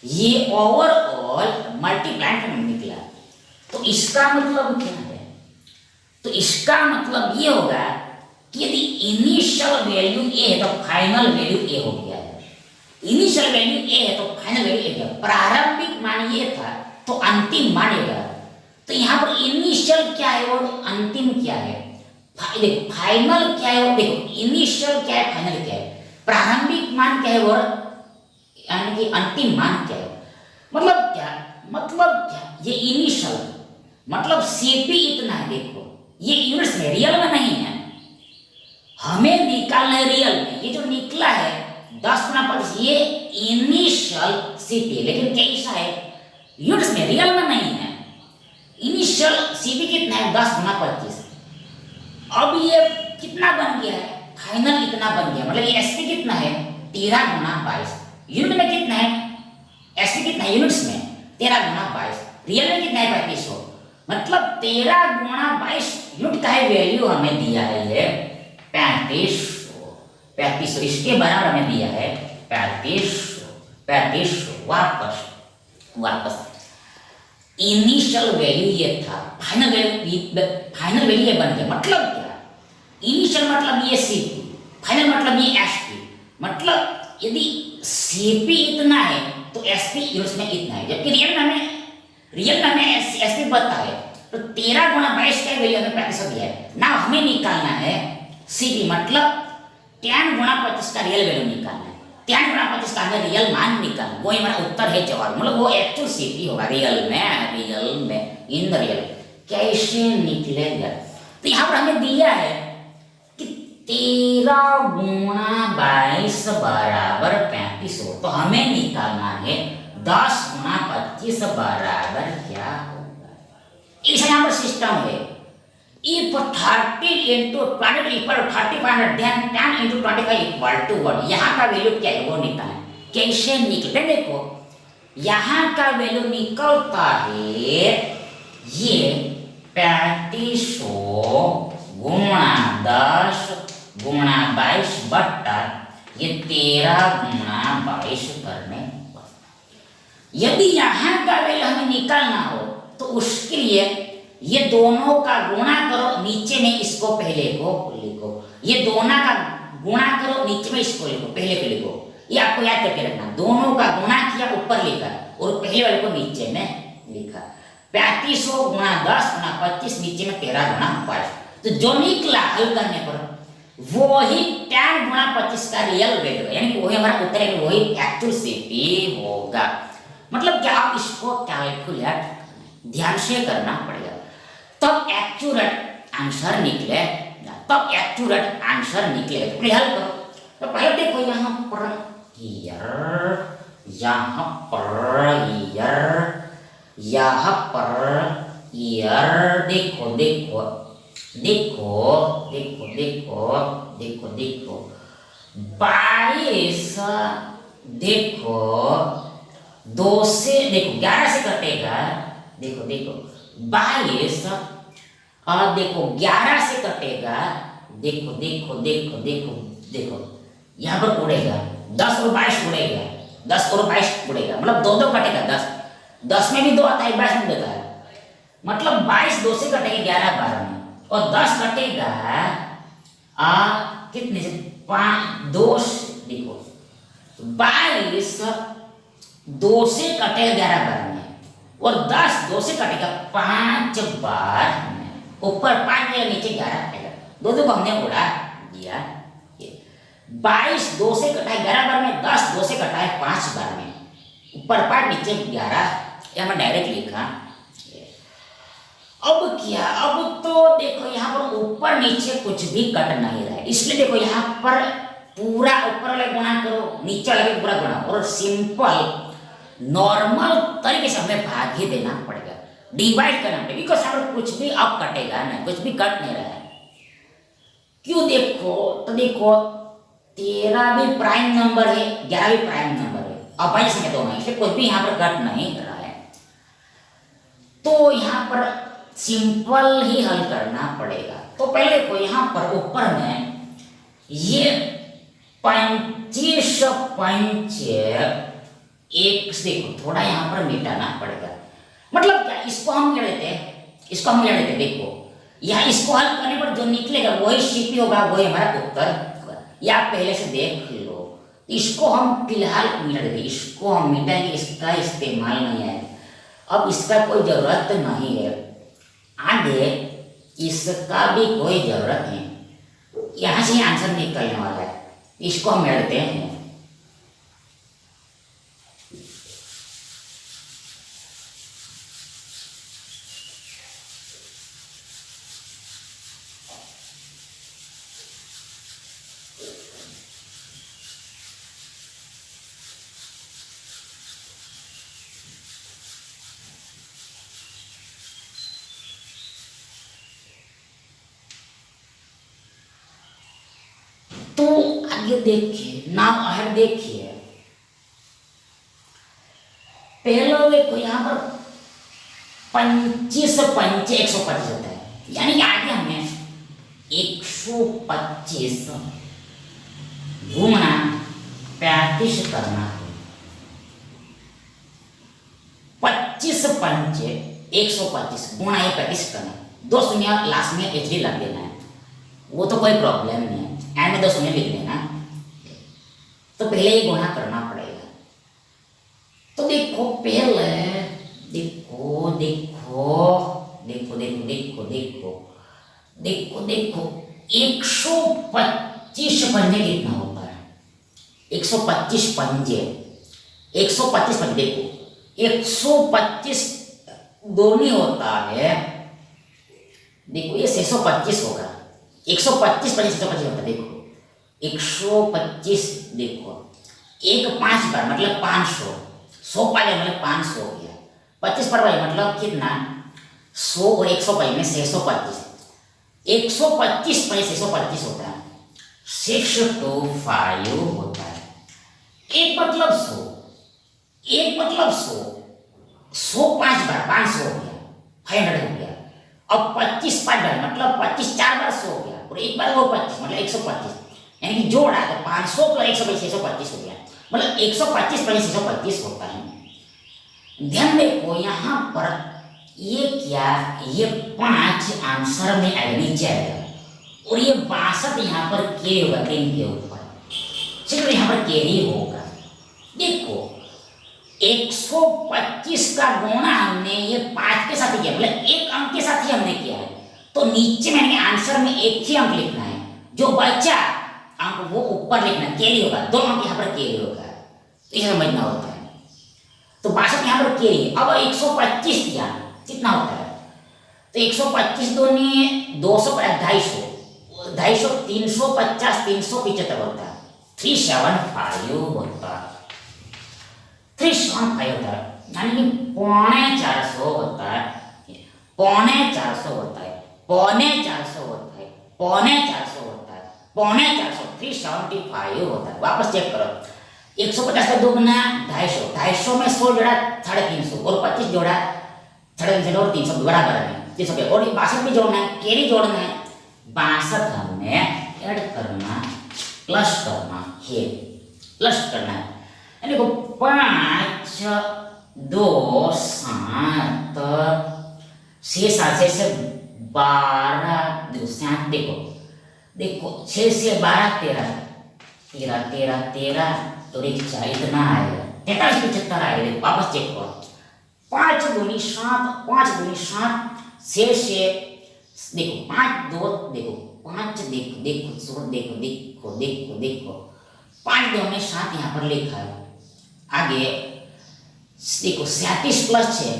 ये ओवरऑल मल्टीप्लाइंग फैक्टर निकला। तो इसका मतलब क्या है, तो इसका मतलब ये होगा कि यदि इनिशियल वैल्यू ए है तो फाइनल वैल्यू ए हो गया है। इनिशियल वैल्यू ए है तो फाइनल वैल्यू ए है। प्रारंभिक मान ये था तो अंतिम मान ये है। तो यहाँ पर इनिशियल क्या है और अंतिम क्या है, देखो फाइनल क्या है, देखो इनिशियल क्या है, फाइनल क्या है, प्रारंभिक मान क्या है और यानी कि अंतिम मान क्या है। मतलब क्या, ये इनिशियल मतलब सीपी इतना है। देखो ये यूनिट्स में, रियल में नहीं है, हमें निकालना है रियल में। ये जो निकला है 10 गुणा 25, ये इनिशियल सीपी, लेकिन कैसा है, यूनिट्स में, रियल में नहीं है। इनिशियल सीपी कितना है, 10 गुणा 25। अब ये कितना बन गया है, फाइनल इतना बन गया, मतलब ये एसपी कितना है, 13 गुणा 22। यूनिट में कितना है, एसपी कितना है यूनिट्स में, 13 गुणा 22। रियल में कितना है, 3500। मतलब 13 गुणा 22 यूनिट का है वैल्यू हमें दिया है ये 3500। इसके बराबर हमें दिया है 3500। वापस इनिशियल वैल्यू ये था, फाइनल वैल्यू ये बन गया। मतलब क्या, इनिशियल मतलब ये सीपी, फाइनल मतलब ये एसपी। मतलब यदि सीपी इतना है तो एसपी इसमें इतना है, जबकि रियल में हमें एसपी पता है। तो 13 गुणा 22 का वैल्यू हमें 35 दिया है ना, हमें निकालना है सीपी मतलब 10 गुणा 25 का रियल वैल्यू निकालना है। 10 गुणा 25 का हमें रियल मान निकालना, वो हमारा उत्तर है जवाब, मतलब वो एक्चुअल सीपी होगा रियल में इन द रियल। कैसे निकलेगा, तो यहाँ पर हमें दिया है कि 13 गुणा 22 बराबर 35 हो, तो हमें निकालना है 10 गुणा 25 बराबर क्या होगा। इस यहाँ पर सिस्टम है, if 30 into 20 equal to 35 then 10 into 25 equal to what, यहाँ का वैल्यू क्या है वो निकालें। कैसे निकले, देखो यहाँ का वैल्यू निकलता है ये 3500 गुणा 10 गुणा 22 बट्टा ये 13 गुणा 22 करने पर। यदि यहाँ का वैल्यू हमें निकालना हो तो उसके लिए ये दोनों का गुणा करो, नीचे में इसको पहले को लिखो, ये दोनों का गुणा करो, नीचे में इसको लिखो, पहले को लिखो। ये आपको याद करके रखना, दोनों का गुणा किया ऊपर लिखा और पहले वाले को नीचे में लिखा। 3500 गुणा 10 गुणा 25 नीचे में 13 गुणा 5, तो जो निकला हल करने पर वो ही 10 गुणा 25 का रियल वैल्यू है, यानी कि वही हमारा उत्तर है, वही एक्चुअल सीपी होगा। मतलब क्या, आप इसको कैलकुलेट ध्यान से करना पड़ेगा, तब एक्यूरेट आंसर निकले, तब एक्यूरेट आंसर निकले। तो हल करो, तो पहले देखो यहाँ पर ईयर देखो देखो देखो देखो देखो देखो देखो 22 देखो 2 से देखो 11 से कटेगा, देखो देखो 22 और देखो 11 से कटेगा, देखो देखो देखो देखो देखो यहाँ पर उड़ेगा 10 और 22 उड़ेगा, 10 और 22 उड़ेगा, मतलब 2 कटेगा, 10 में भी 2 आता है, 22 में देता है, मतलब 22 2 से कटेगा 11 12 में, और 10 कटेगा कितने से 5 2 देखो 22 2 से कटेगा 11 12 में, और 10 2 से कटेगा 5 बार में, ऊपर 5 में नीचे 11 आएगा, दो को हमने उड़ा दिया। 22 2 से कटा है 11 बार में, 10 2 से कटा है 5 बार में, ऊपर 5 नीचे 11, ये हमने डायरेक्ट लिखा। अब क्या, अब तो देखो यहाँ पर ऊपर नीचे कुछ भी कट नहीं रहा है, इसलिए देखो यहाँ पर पूरा ऊपर वाले गुणा करो, नीचे वाले पूरा गुणा, और सिंपल नॉर्मल तरीके से हमें भाग ही देना पड़ेगा, डिवाइड करना पड़ेगा, बिकॉज यहाँ पर कुछ भी अब कटेगा नहीं, कुछ भी कट नहीं रहा है। क्यों, देखो तो देखो 13 भी प्राइम नंबर है, 11 भी प्राइम नंबर है, अब भाई संख्या दोनों, इसलिए कुछ भी यहाँ पर कट नहीं रहा है, तो यहाँ पर सिंपल ही हल करना पड़ेगा। तो पहले देखो यहाँ पर ऊपर में ये 25 5 एक, देखो थोड़ा यहाँ पर मिटाना पड़ेगा, मतलब क्या, इसको हम क्या लेते हैं, इसको हम क्या लेते हैं, देखो यहाँ इसको हल करने पर जो निकलेगा वही सीपी होगा, वही हमारा उत्तर होगा, या पहले से देख लो। इसको हम फिलहाल मिटा देंगे, इसको हम मिटाएंगे, इसका इस्तेमाल नहीं है, अब इसका कोई जरूरत नहीं है, आगे इसका भी कोई जरूरत नहीं, यहाँ से आंसर निकलने वाला है, इसको हम मिटाते हैं। तो आगे देखिए, नाउ अहेड देखिए, पहले देखो यहाँ पर 25 5 125 होता है, यानी कि आगे हमें 125 गुणा 35 करना है, 25 5 125 गुणा ये प्रैक्टिस करना है। 2 शून्य लास्ट में एच डी लग देना है, वो तो कोई प्रॉब्लम नहीं है, एंड में 2 शून्य लिख देना। तो पहले ये गुणा करना पड़ेगा। तो देखो पहले देखो देखो देखो देखो देखो देखो देखो देखो 125 पंजे कितना होता है? 125 पंजे 125 पंजे देखो 125 दोनी होता है। देखो ये 625 होगा, 125 पंजे 625 होता है। देखो 125 देखो एक 5 बार मतलब 500, 100 पाए मतलब 500 हो गया। 25 पर भाई मतलब कितना? 100 और 125 में 625, 125 पंजे 625 होता है। 625 होता है। एक मतलब 100, एक मतलब 100, 100 5 बार 500 हो गया, 500 हो गया। अब 25 5 बार मतलब 25 4 बार 100 हो गया, और एक बार वो 25 मतलब 125, यानी कि जोड़ा तो 500 प्लस 125 625 हो गया, मतलब 125 प्लस 625 होता है। ध्यान देखो यहाँ पर ये क्या, ये 5 आंसर में नीचे आएगा, और ये 62 यहाँ पर कैरी होगा 3 के ऊपर, चलो यहाँ पर कैरी होगा। देखो 125 का गुणा हमने ये 5 के साथ ही किया, मतलब एक अंक के साथ ही हमने किया है, तो नीचे में आंसर में एक ही अंक लिखना है, जो बचा अंक वो ऊपर लिखना, कैरी होगा 2 अंक यहाँ पर कैरी होगा, तो यह समझना होता है। तो 62 यहाँ पर कैरी। अब 125 दिया कितना होता है? तो 125 दूनी 200 250, 250 350 375 होता है, 375 होता है, 375 होता है, यानी कि 450 होता है, 450 होता है, 450 होता है, 450 होता है, 450 375 होता है। वापस चेक करो, 150 का 2 गुना 250, 250 में 100 जोड़ा 350 और 25 जोड़ा 350 और 300 बराबर है 300 पे, और 62 भी जोड़ना है, कैरी जोड़ना है। 62 हमने ऐड करना, प्लस करना है, प्लस करना है, यानी को 5 2 7 6 7 से 12 7 देखो देखो 6 से 12 13 13 13 13 और 1 4 इतना आएगा, 43 75 आएगा। वापस चेक करो, 5 दूनी 7 5 दूनी 7 6 से देखो 5 2 देखो 5 देखो देखो देखो देखो देखो देखो 5 2 में 7 यहाँ पर लिखा है। आगे देखो 37 प्लस 6,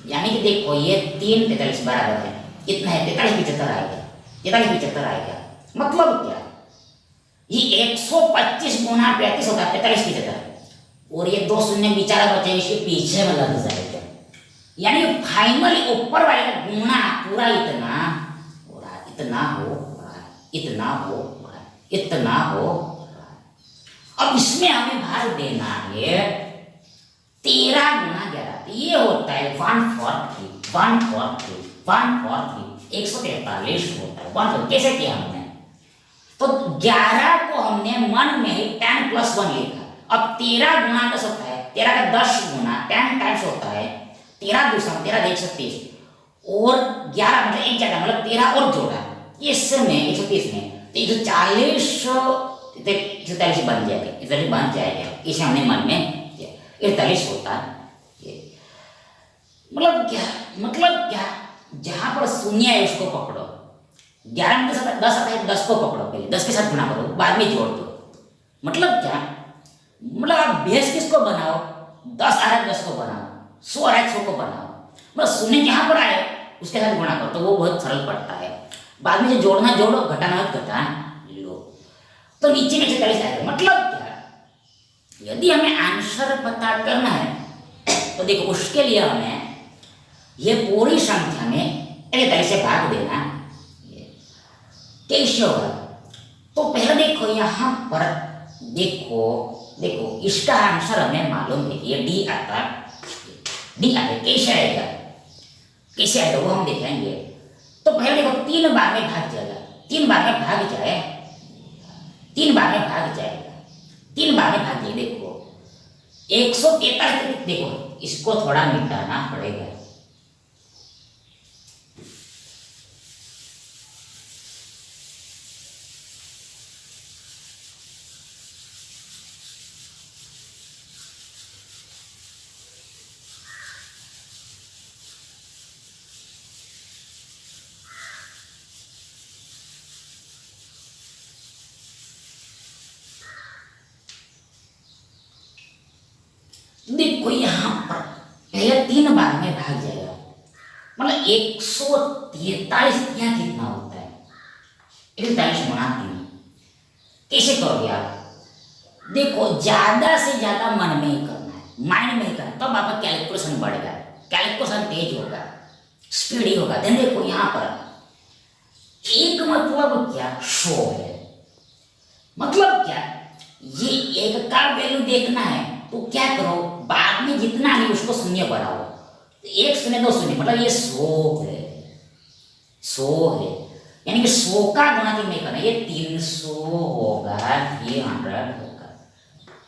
यानी कि देखो ये 3 43 बराबर है, इतना है 43 75 आएगा, 43 75 आएगा। मतलब क्या, ये 125 गुना 35 होता है 45 75, और ये 2 शून्य बेचारा बचे इसके पीछे में लग जाएगा, यानी फाइनली ऊपर वाले का गुना पूरा इतना हो रहा है, इतना हो रहा है, इतना हो रहा है, इतना हो रहा है। अब इसमें हमें भाग देना है 13 गुना 11, ये होता है 143 143 143 143 होता है। 143 कैसे किया हमने? तो 11 को हमने मन में ही 10 + 1 लिखा। अब 13 गुना 10 होता है, 13 का 10 गुना 10 टाइम्स होता है, 13 दूसरा 13 130, और 11 मतलब एक जगह मतलब 13 और जोड़ा इसमें 130 में, तो 140 140 बन जाएगा, 140 बन जाएगा, इसे हमने मन में 41 होता है। मतलब क्या, जहां पर शून्य है उसको पकड़ो, 11 में 10 आता है, 10 को पकड़ो, पहले 10 के साथ गुणा करो, बाद में जोड़ दो। मतलब क्या, मतलब आप बेस किसको बनाओ, 10 आ रहा है 10 को बनाओ, 100 आ रहा है 100 को बनाओ, मतलब शून्य जहां पर आए उसके साथ गुणा करो, तो वो बहुत सरल पड़ता है। बाद में जो जोड़ना जोड़ो, घटाना घटा लो, तो नीचे में 40 आएगा। मतलब क्या, यदि हमें आंसर पता करना है तो देखो उसके लिए हमें ये पूरी संख्या में 43 से भाग देना। कैसे होगा, तो पहले देखो यहाँ पर देखो देखो इसका आंसर हमें मालूम है, ये डी आता है। कैसे आएगा वो हम देखेंगे। तो पहले देखो 3 बार में भाग जाएगा, 3 बार में भाग जाए, 3 बार में भाग जाएगा, 3 बार में भाग जाए। देखो 143, देखो इसको थोड़ा मिटाना पड़ेगा, बार में भाग जाएगा। मतलब 143 यहाँ कितना होता है? 143 गुणा 3। कैसे करोगे आप? देखो ज्यादा से ज्यादा मन में ही करना है, माइंड में ही करना है, तब आपका कैलकुलेशन बढ़ेगा, कैलकुलेशन तेज होगा, स्पीडी होगा। ध्यान देखो यहाँ पर एक मतलब क्या? 100 है। मतलब क्या? ये एक का वैल्यू देखना है तो क्या करो, बाद में जितना है उसको शून्य बढ़ाओ। तो 1 शून्य 2 शून्य, मतलब ये 100 है, 100 है। यानी कि 100 का गुणा 3 नहीं करना, ये 300 होगा, 300 होगा।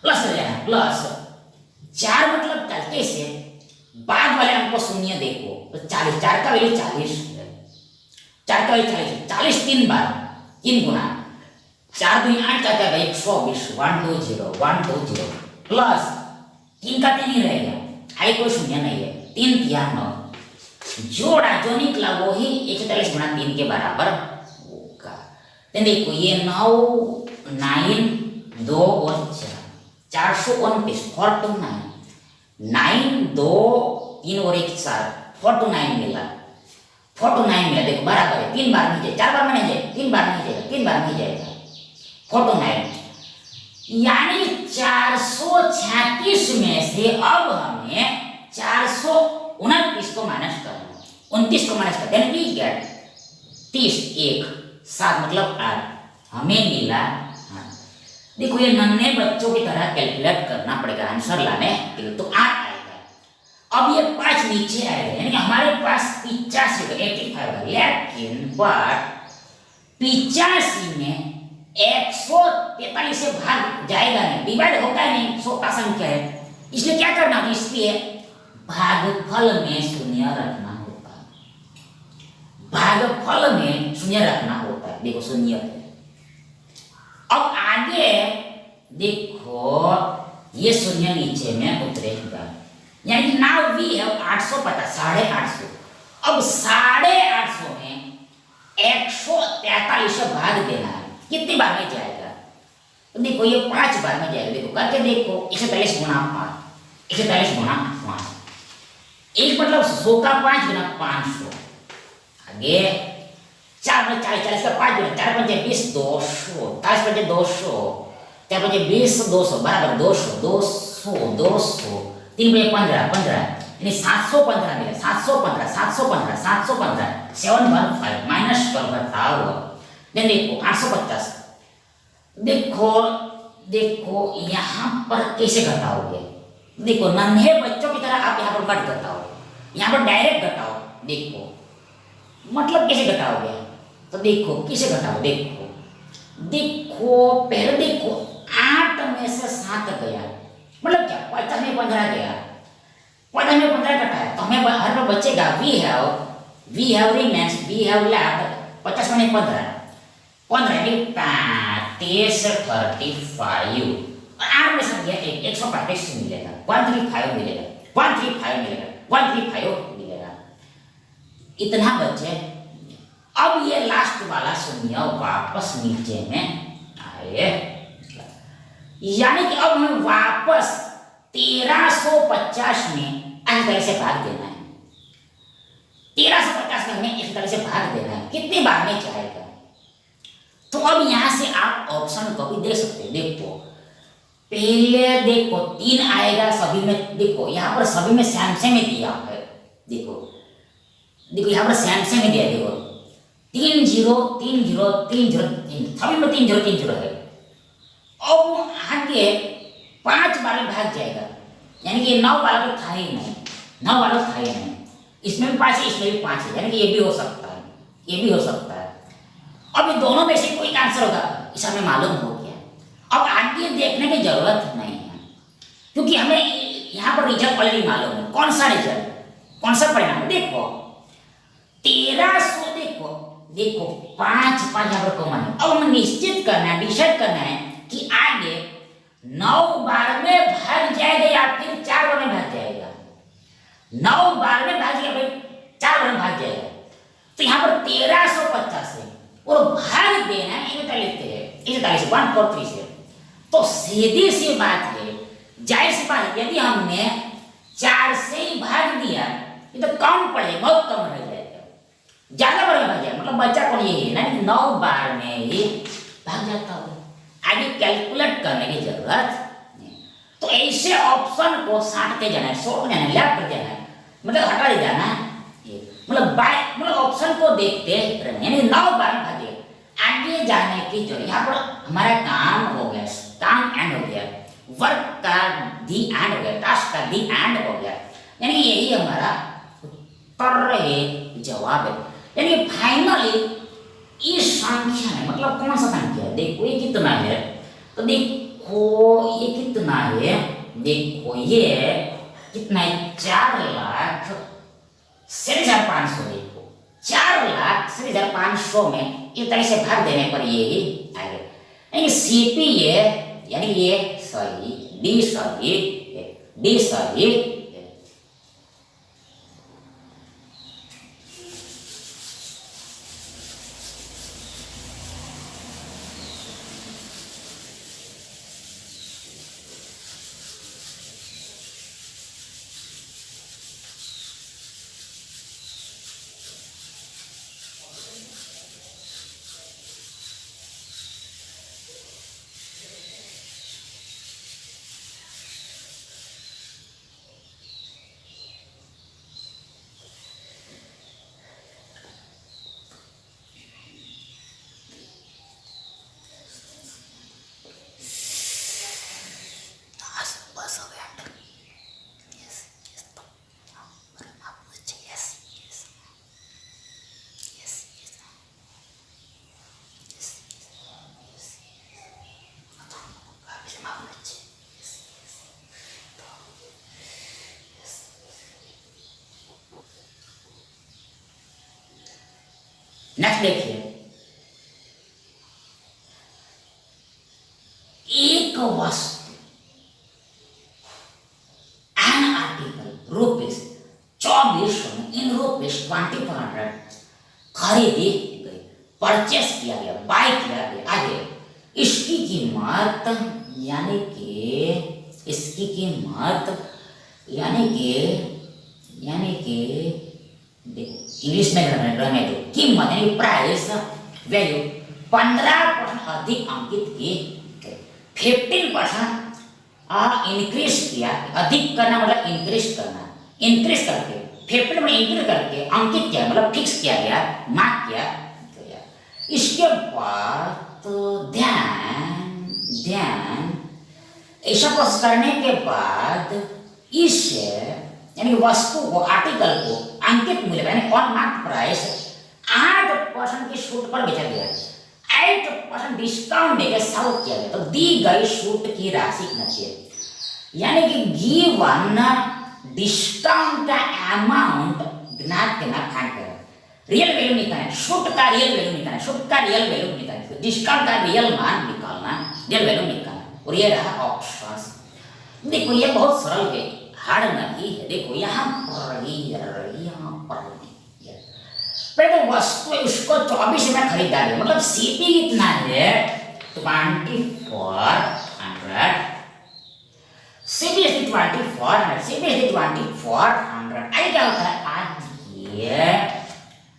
प्लस हो जाएगा, प्लस 4 मतलब कैसे? बाद वाले अंक को शून्य देखो तो 40, 4 का वैल्यू 40 है, 4 का वैल्यू 40, 40 3 बार, 3 गुना 4 2 8 का क्या? 120, 120 प्लस 3 का 3 ही रहेगा, आई कोई शून्य नहीं है, 3 3 9, जोड़ा जो निकला वो ही 143 गुणा 3 के बराबर होगा। तो देखो ये 9 9 2 और 429, 49, 9 2 3 और 1 4, 49 मिला, 49 मिला। देखो बराबर है, 3 बार नहीं जाएगा, 4 बार में नहीं जाएगा, 3 बार नहीं जाएगा, 3 बार नहीं जाएगा, 49। यानी 436 में से अब हमें 429 को माइनस करना है, 29 को माइनस कर देन वी गेट 30, 1 7 मतलब 8 हमें मिला। हाँ देखो ये नन्हे बच्चों की तरह कैलकुलेट करना पड़ेगा आंसर लाने के लिए, तो 8 आएगा। अब ये 5 नीचे आएगा, यानी कि हमारे पास 85 है, लेकिन बट 85 में 143 से भाग जाएगा नहीं, डिवाइड होगा नहीं, छोटा संख्या है, इसलिए क्या करना होगा? इसलिए भागफल में शून्य रखना होता है, भागफल में शून्य रखना होता है। देखो शून्य है। अब आगे देखो ये शून्य नीचे में उतरेगा, यानी कि नाउ वी हैव 850, 850। अब 850 में 143 से भाग देना है, कितनी बार में जाएगा? तो देखो ये 5 बार में जाएगा। देखो करके देखो, 143 गुणा 5, 143 गुणा 5, एक मतलब 100 का 5 गुना 500, आगे 4 में 40, 40 का 5 गुना 4 पंजे 20, 200, 40 पंजे 200, 4 पंजे 20, 200 बराबर 200, 200, 200, 3 पंजे 15, 15, यानी 715 मिला, 715, 715, 715, 715 माइनस कर बताओ। देखो 850, देखो देखो यहाँ पर कैसे घटाओगे? देखो नन्हे बच्चों की तरह आप यहाँ पर मत घटाओ, यहाँ पर डायरेक्ट घटाओ। देखो मतलब कैसे घटाओगे? तो देखो कैसे घटाओ, देखो देखो पहले देखो 8 में से 7 गया, मतलब क्या 50 में 15 गया, 50 में 15 घटाया तो हमें हर में बचेगा we have remains, we have left 50 में 15, 15 में 35, 35 और 8 में से गया 135 मिलेगा, 135 मिलेगा, 135 मिलेगा, 135 मिलेगा, इतना बचे। अब ये लास्ट वाला शून्य वापस नीचे में आए, यानी कि अब हमें वापस 1350 में इस तरह से भाग देना है, 1350 में हमें इस तरह से भाग देना है, कितनी बार में जाएगा? तो अब यहां से आप ऑप्शन को भी दे सकते हैं। देखो पहले देखो 3 आएगा सभी में, देखो यहाँ पर सभी में सैमसंग में दिया है, देखो देखो यहाँ पर सैमसंग में दिया, देखो 3 0 3 0 3 0 3, सभी में 3 0 3 0 है। अब आगे 5 बार में भाग जाएगा, यानी कि 9 वाला तो था ही नहीं, 9 वाला था ही नहीं, इसमें भी 5 है, इसमें भी 5 है, यानी कि ये भी हो सकता है, ये भी हो सकता है। अब ये दोनों में से कोई आंसर होगा, इसे हमें मालूम हो गया। अब आगे देखने की जरूरत नहीं है, क्योंकि हमें यहाँ पर रिजल्ट ऑलरेडी मालूम है। कौन सा रिजल्ट, कौन सा परिणाम? देखो 1300, देखो देखो 5 5 यहाँ पर कॉमन है। अब हमें निश्चित करना है, डिसाइड करना है कि आगे 9 बार में भाग जाएगा या फिर 4 बार में भाग जाएगा। 9 बार में भाग जाएगा, फिर 4 बार में भाग जाएगा। तो यहाँ पर 1350 है और भाग देना है 143 से, तो सीधी सी बात है, जाहिर सी बात, यदि हमने 4 से ही भाग दिया ये तो कम पड़े, बहुत कम रह जाएगा, ज्यादा बार में भाग जाएगा, मतलब बच्चा कौन ये ना 9 बार में ही भाग जाता होगा, आगे कैलकुलेट करने की जरूरत नहीं। तो ऐसे ऑप्शन को साटते जाना है, सोट जाना है, लेफ्ट कर जाना है, मतलब हटा दे जाना है, मतलब बाय मतलब ऑप्शन को देखते रहना, यानी 9 बार भागे, आगे जाने की जो यहाँ पर हमारा काम हो गया, काम एंड हो गया, वर्क का दी एंड हो गया, टास्क का दी एंड हो गया, यानी यही हमारा उत्तर है, जवाब है। यानी फाइनली इस संख्या में मतलब कौन सा संख्या है, देखो ये कितना है, तो देखो ये कितना है, देखो ये कितना है, 4,47,500, देखो 4,47,500 में इस तरह से भाग देने पर ये ही आएगा, यानी सीपी है, यानी ये सही, डी सही, डी सही। नेक्स्ट देखिए, एक वस्तु an article rupees 2400 in rupees 2400 खरीदी गई, परचेस किया गया, बाय किया गया। आगे इसकी कीमत यानी कि इसकी कीमत यानी कि इंग्लिश में रहने दो, कीमत यानी प्राइस वैल्यू 15% अधिक अंकित की, 15% इंक्रीज किया, अधिक करना मतलब इंक्रीज करना, इंक्रीज करके 15 में इंक्रीज करके अंकित किया मतलब फिक्स किया गया, मार्क किया गया। इसके बाद ध्यान ऐसा प्रोसेस करने के बाद इसे यानी वस्तु को, आर्टिकल को अंकित मूल्य यानी ऑन मार्क प्राइस 8% की छूट पर बेचा गया, 8% डिस्काउंट देकर सेल किया गया। तो दी गई छूट की राशि कितना चाहिए, यानी कि गिवन डिस्काउंट का अमाउंट ज्ञात करना, फाइंड करना, रियल वैल्यू निकालना, छूट का रियल वैल्यू निकालना, छूट का रियल वैल्यू निकालना, डिस्काउंट का रियल मान निकालना, रियल वैल्यू निकालना, और ये रहा ऑप्शंस। देखो ये बहुत सरल है, हार्ड नहीं है। देखो यहाँ पर पहले तो वस्तु है उसको 24 में खरीदा है, मतलब सीपी कितना है 2400, सीपी 2400, सीपी 2400। आगे क्या होता है, आज ये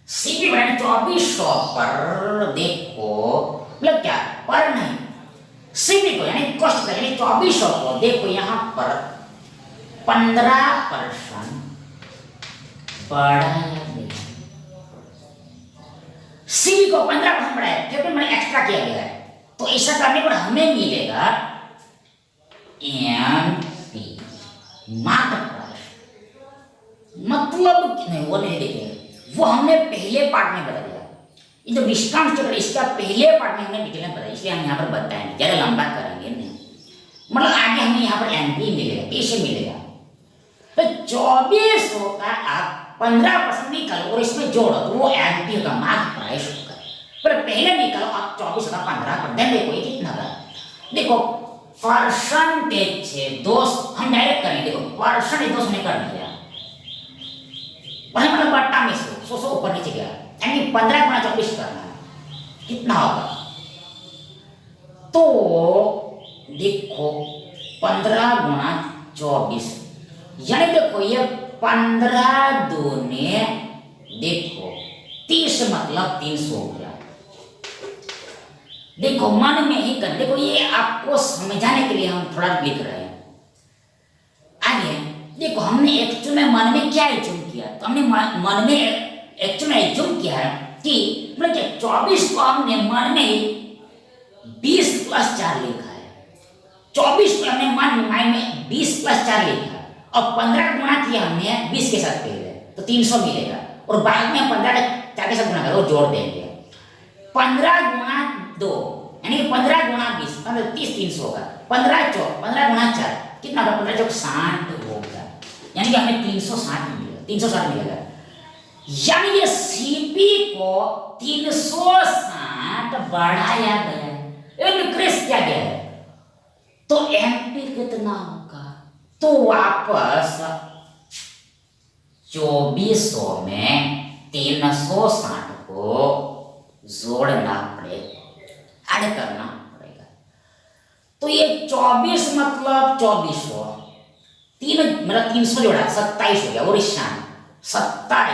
सीपी बराबर 2400 पर देखो मतलब क्या पर नहीं, सीपी को यानी कॉस्ट का यानी 2400 को देखो यहाँ पर 15% बढ़ाया गया, सी को 15% बढ़ाया, फिर मैंने एक्स्ट्रा किया गया है। तो ऐसा करने पर हमें मिलेगा एमपी मार्केट प्राइस, मतलब नहीं वो नहीं देखेंगे, वो हमने पहले पार्ट में बता दिया। ये जो डिस्काउंट चल रहा है इसका पहले पार्ट में हमने डिटेल में बताया, इसलिए हम यहाँ पर बताएंगे, ज्यादा लंबा करेंगे नहीं, मतलब आगे हमें यहाँ पर एमपी मिलेगा। कैसे मिलेगा, तो 2400 का आप 15% निकालो और इसमें जोड़ो तो वो एमपी का मार्क प्राइस होगा। पर पहले निकालो आप 2400 का 15%, देखो ये कितना का, देखो परसेंटेज से दोस्त हम डायरेक्ट करेंगे, देखो परसेंटेज दोस्त ने कर दिया, वही मतलब बट्टा में 100 ऊपर नीचे गया, यानी 15 गुना 24 करना है, कितना होगा, तो देखो 15 गुना 24 यानी देखो ये 15 दूने देखो 30 मतलब 300 हो गया। देखो मन में ही कर, देखो ये आपको समझाने के लिए हम थोड़ा लिख रहे हैं। आगे देखो हमने एक्चुअल में मन में क्या एज्यूम किया, तो हमने मन में एक्चुअल में एज्यूम किया है कि मतलब 24 को हमने मन में ही 20 + 4 लिखा है। 24 को हमने मन में 20 + 4 लिखा है और 15 गुणा किया हमने 20 के साथ पहले, तो 300 मिलेगा और बाद में 15 4 के साथ गुणा करो, जोड़ देंगे। 15 गुणा 2 यानी 15 गुणा 20 मतलब 30 300 होगा। 15 गुणा 4 कितना होगा? 15 चौक 60 होगा, यानी कि हमें 360 मिलेगा। यानी ये सीपी को 360 बढ़ाया गया है, इनक्रीज किया गया है। तो एमपी कितना होगा? तो वापस 2400 में 360 को जोड़ना पड़ेगा, ऐड करना पड़ेगा। तो ये 24 मतलब 2400, 3 मतलब 300 जोड़ा 27 हो गया और 2760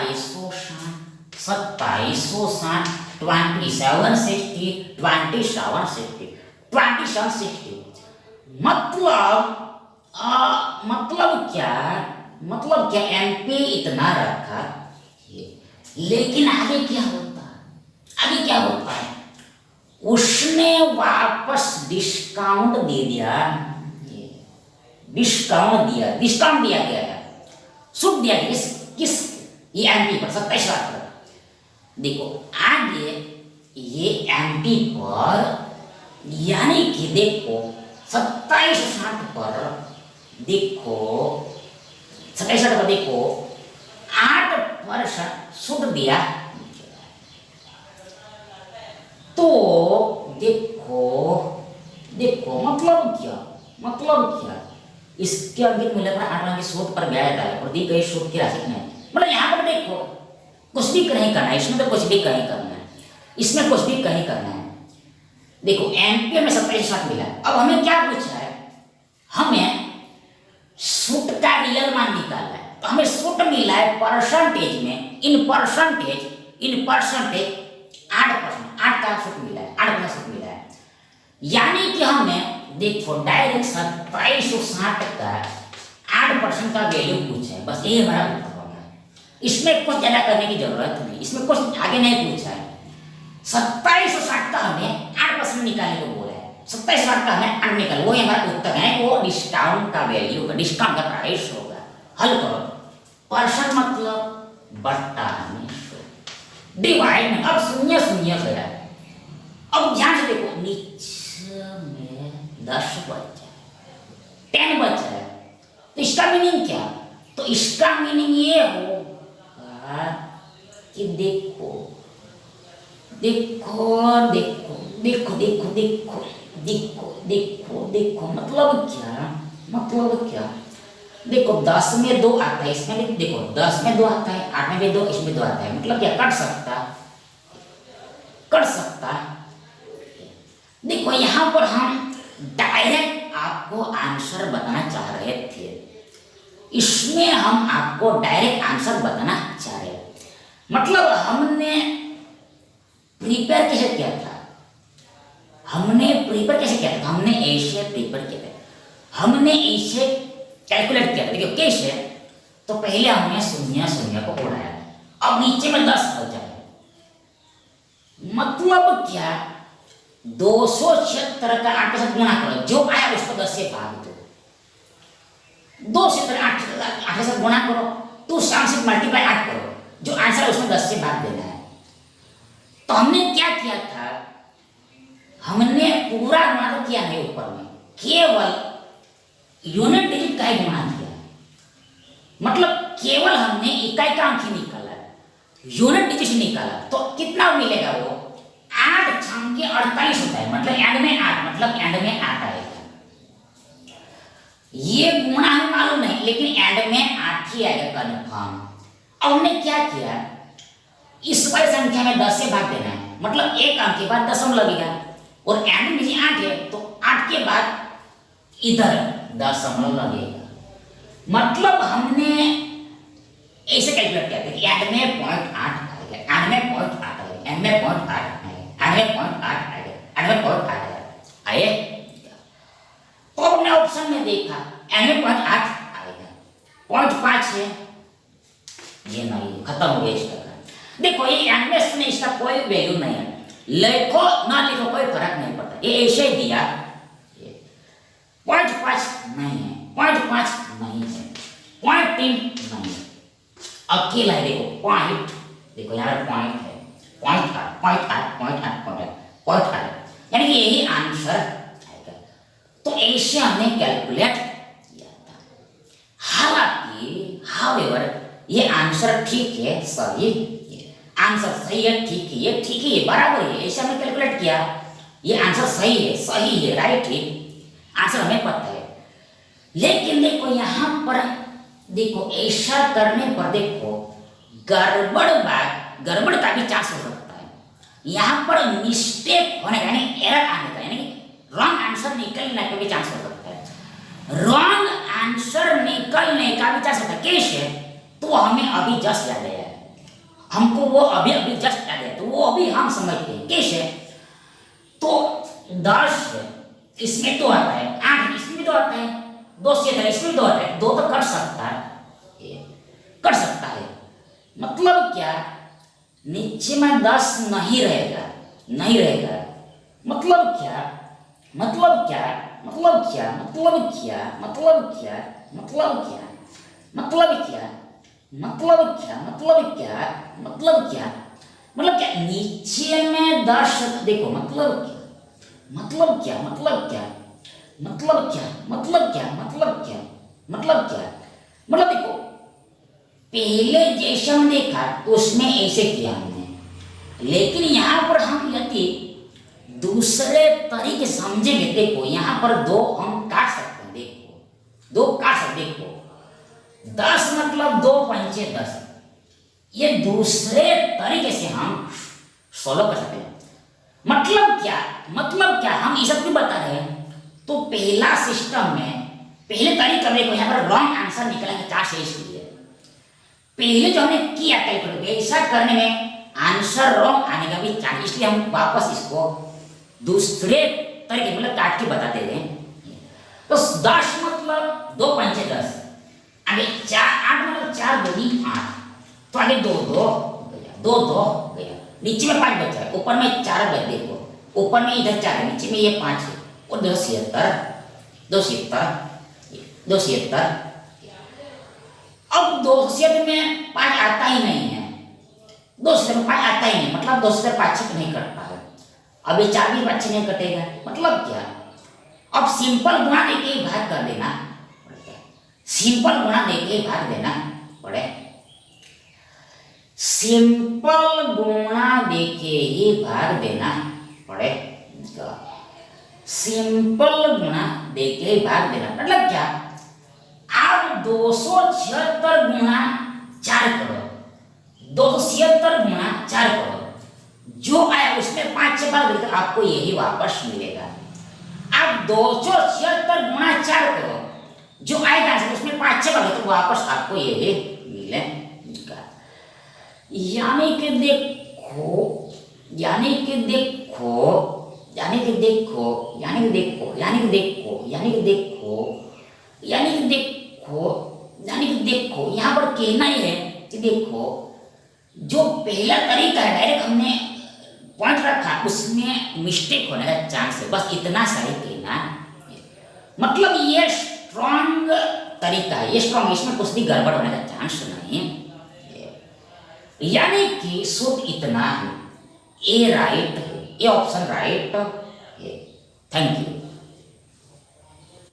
2760 मतलब क्या एमपी इतना रखा ये। लेकिन आगे क्या होता है? उसने वापस डिस्काउंट दे दिया, डिस्काउंट दिया गया है, छूट दिया गया किस ये एमपी पर 27 लाख पर। देखो आगे ये एमपी पर, यानी कि देखो 2760 पर देखो 2760 पर देखो 8% छूट दिया। तो देखो मतलब क्या इसके अंकित मूल्य पर 8 की सूद पर ब्याज डाले और दी गई सूद की राशि नहीं, मतलब यहाँ पर देखो कुछ भी नहीं करना है, इसमें तो कुछ भी नहीं करना है, इसमें कुछ भी नहीं करना है। देखो एमपी में 2760 मिला, अब हमें क्या पूछा है? हमें सूद का रियल मान निकालना है। तो हमें सूद मिला है परसेंटेज में, इन परसेंटेज 8% का सूद मिला है, 8% मिला है। यानी कि हमें देखो डायरेक्ट 2760 का 8% का वैल्यू पूछा है, बस ये हमारा उत्तर होगा। इसमें कुछ ज्यादा करने की जरूरत नहीं, इसमें कुछ आगे नहीं पूछा है। 2760 का हमें 8% निकालने को बोला है, 2760 का हमें 8 निकाल, वो हमारा उत्तर है, वो डिस्काउंट का वैल्यू होगा, डिस्काउंट का प्राइस होगा। हल करो, परसेंट मतलब बट्टा में डिवाइड में, अब शून्य गया। अब ध्यान से देखो नीचे में 10 बचा है, 10 बचा है, तो इसका मीनिंग क्या? तो इसका मीनिंग ये होगा कि देखो मतलब क्या? देखो 10 में 2 आता है, इसमें भी देखो 10 में 2 आता है, 8 में भी 2, इसमें 2 आता है, मतलब क्या कट सकता। देखो यहाँ पर हम डायरेक्ट आपको आंसर बताना चाह रहे थे, इसमें हम आपको डायरेक्ट आंसर बताना चाह रहे हैं। मतलब हमने प्रिपेयर कैसे किया था? हमने ऐसे प्रिपेयर किया था, हमने ऐसे कैलकुलेट किया था। देखिए कैसे? तो पहले हमने शून्य को उड़ाया, अब नीचे में 10 बचा है, मतलब क्या 276 का 8 के साथ गुणा करो, जो आया उसको 10 से भाग दो, 2 से 8 के साथ गुणा करो, 2 से मल्टीप्लाई 8 करो, जो आंसर है उसमें 10 से भाग देना है। तो हमने क्या किया था? हमने पूरा गुणा तो किया नहीं, ऊपर में केवल यूनिट डिजिट का ही गुणा किया, मतलब केवल हमने इकाई का अंक ही निकाला, यूनिट डिजिट निकाला। तो कितना मिलेगा? वो 8 छाम के 48 होता है, मतलब एंड में 8 आएगा। ये गुणा हमें मालूम नहीं, लेकिन एंड में 8 ही आएगा कन्फर्म। अब हमने क्या किया? इस वाली संख्या में 10 से भाग देना है, मतलब एक अंक के बाद दशम लगेगा, और एंड में 8 है तो 8 के बाद इधर दशमलव लगेगा। मतलब हमने ऐसे कैलकुलेट करते हैं कि एंड में 0.8 आएगा, एंड में 0.8 आएगा, एंड में 0.8 आएगा, एंड में 0.8 आएगा, एंड में 0.8 आएगा। आए तो हमने ऑप्शन में देखा एंड में 0.8 आएगा, 0.5 है, ये नहीं, खत्म हो गया इसका। देखो ये एंड में इसका कोई वैल्यू नहीं है, लिखो ना लिखो कोई फर्क नहीं पड़ता, ये ऐसे दिया 0.5 नहीं है, 0.5 नहीं है, 0.3 नहीं है, अकेला है। देखो पॉइंट, देखो यहाँ पर पॉइंट है, 0.8 यानी कि यही आंसर आएगा। तो ऐसे हमने कैलकुलेट किया था। हालांकि हाउएवर ये आंसर ठीक है, सही आंसर सही है, ठीक है, ये ठीक है, बराबर है, ऐसे हमने कैलकुलेट किया, ये आंसर सही है, राइट है, आंसर हमें पता है। लेकिन देखो यहाँ पर देखो ऐसा करने पर देखो गड़बड़ का भी चांस हो सकता है। यहाँ पर मिस्टेक होने का यानी एरर आने का यानी रॉन्ग आंसर निकलने का भी चांस हो सकता है। रॉन्ग आंसर निकलने का भी चांस होता है। कैसे? तो हमें अभी जस्ट याद आया, हमको वो अभी जस्ट याद आया, तो वो अभी हम समझते हैं। कैसे? तो 10 इसमें तो आता है, 8 इसमें भी तो आता है, 2 से 10 इसमें तो आता है, 2 तो कर सकता है, मतलब क्या नीचे में 10 नहीं रहेगा, मतलब क्या नीचे में 10 देखो मतलब देखो पहले जैसे हम देखा तो उसमें ऐसे किया हमने, लेकिन यहाँ पर हम यदि दूसरे तरीके समझेंगे, देखो यहाँ पर 2 हम काट सकते हैं, देखो 2 काट सकते, देखो 10 मतलब 2 पंचे 10, ये दूसरे तरीके से हम सॉल्व कर सकते हैं। मतलब क्या हम ये सब क्यों बता रहे हैं? तो पहला सिस्टम में पहले तरीका देखो, यहाँ पर रॉन्ग आंसर निकलेंगे, क्या सही इसलिए पहले जो हमने किया कैलकुलेट, ऐसा करने में आंसर रॉन्ग आने का भी चांस, इसलिए हम वापस इसको दूसरे तरीके मतलब काट के बताते हैं। तो 10 मतलब 2 पंचे 10, आगे 8 मतलब 4 दूनी 8, तो आगे 2 गया, नीचे में 5 बचा है, ऊपर में 4 बचा, देखो ऊपर में इधर 4 है, नीचे में ये 5 है, और 276। अब 200 में 5 आता ही नहीं है, 200 में 5 आता ही नहीं, मतलब 200 5 नहीं कटता है। अब ये 4 भी 5 नहीं कटेगा, मतलब क्या? अब सिंपल गुणा देके ही भाग कर देना पड़ेगा, सिंपल गुणा देके ही भाग देना पड़े, सिंपल गुणा देके ही भाग देना पड़ेगा, सिंपल गुणा देके ही भाग देना, मतलब क्या? आप 276 गुणा 4 करो, 276 गुणा 4 करो, जो आया उसमें 5 से भाग देकर आपको यही वापस मिलेगा। आप 276 गुणा 4 करो, जो आएगा उसमें 5 से भाग तो वापस आपको यही मिलेगा। यानी कि देखो यहाँ पर कहना ही है कि देखो जो पहला तरीका है डायरेक्ट हमने पॉइंट रखा, उसमें मिस्टेक होने का चांस है, बस इतना सही कहना। मतलब ये स्ट्रॉन्ग तरीका है, ये स्ट्रॉन्ग, इसमें कुछ भी गड़बड़ होने का चांस नहीं, यानी कि शुद्ध इतना है, ए राइट है, ए ऑप्शन राइट है। Thank you.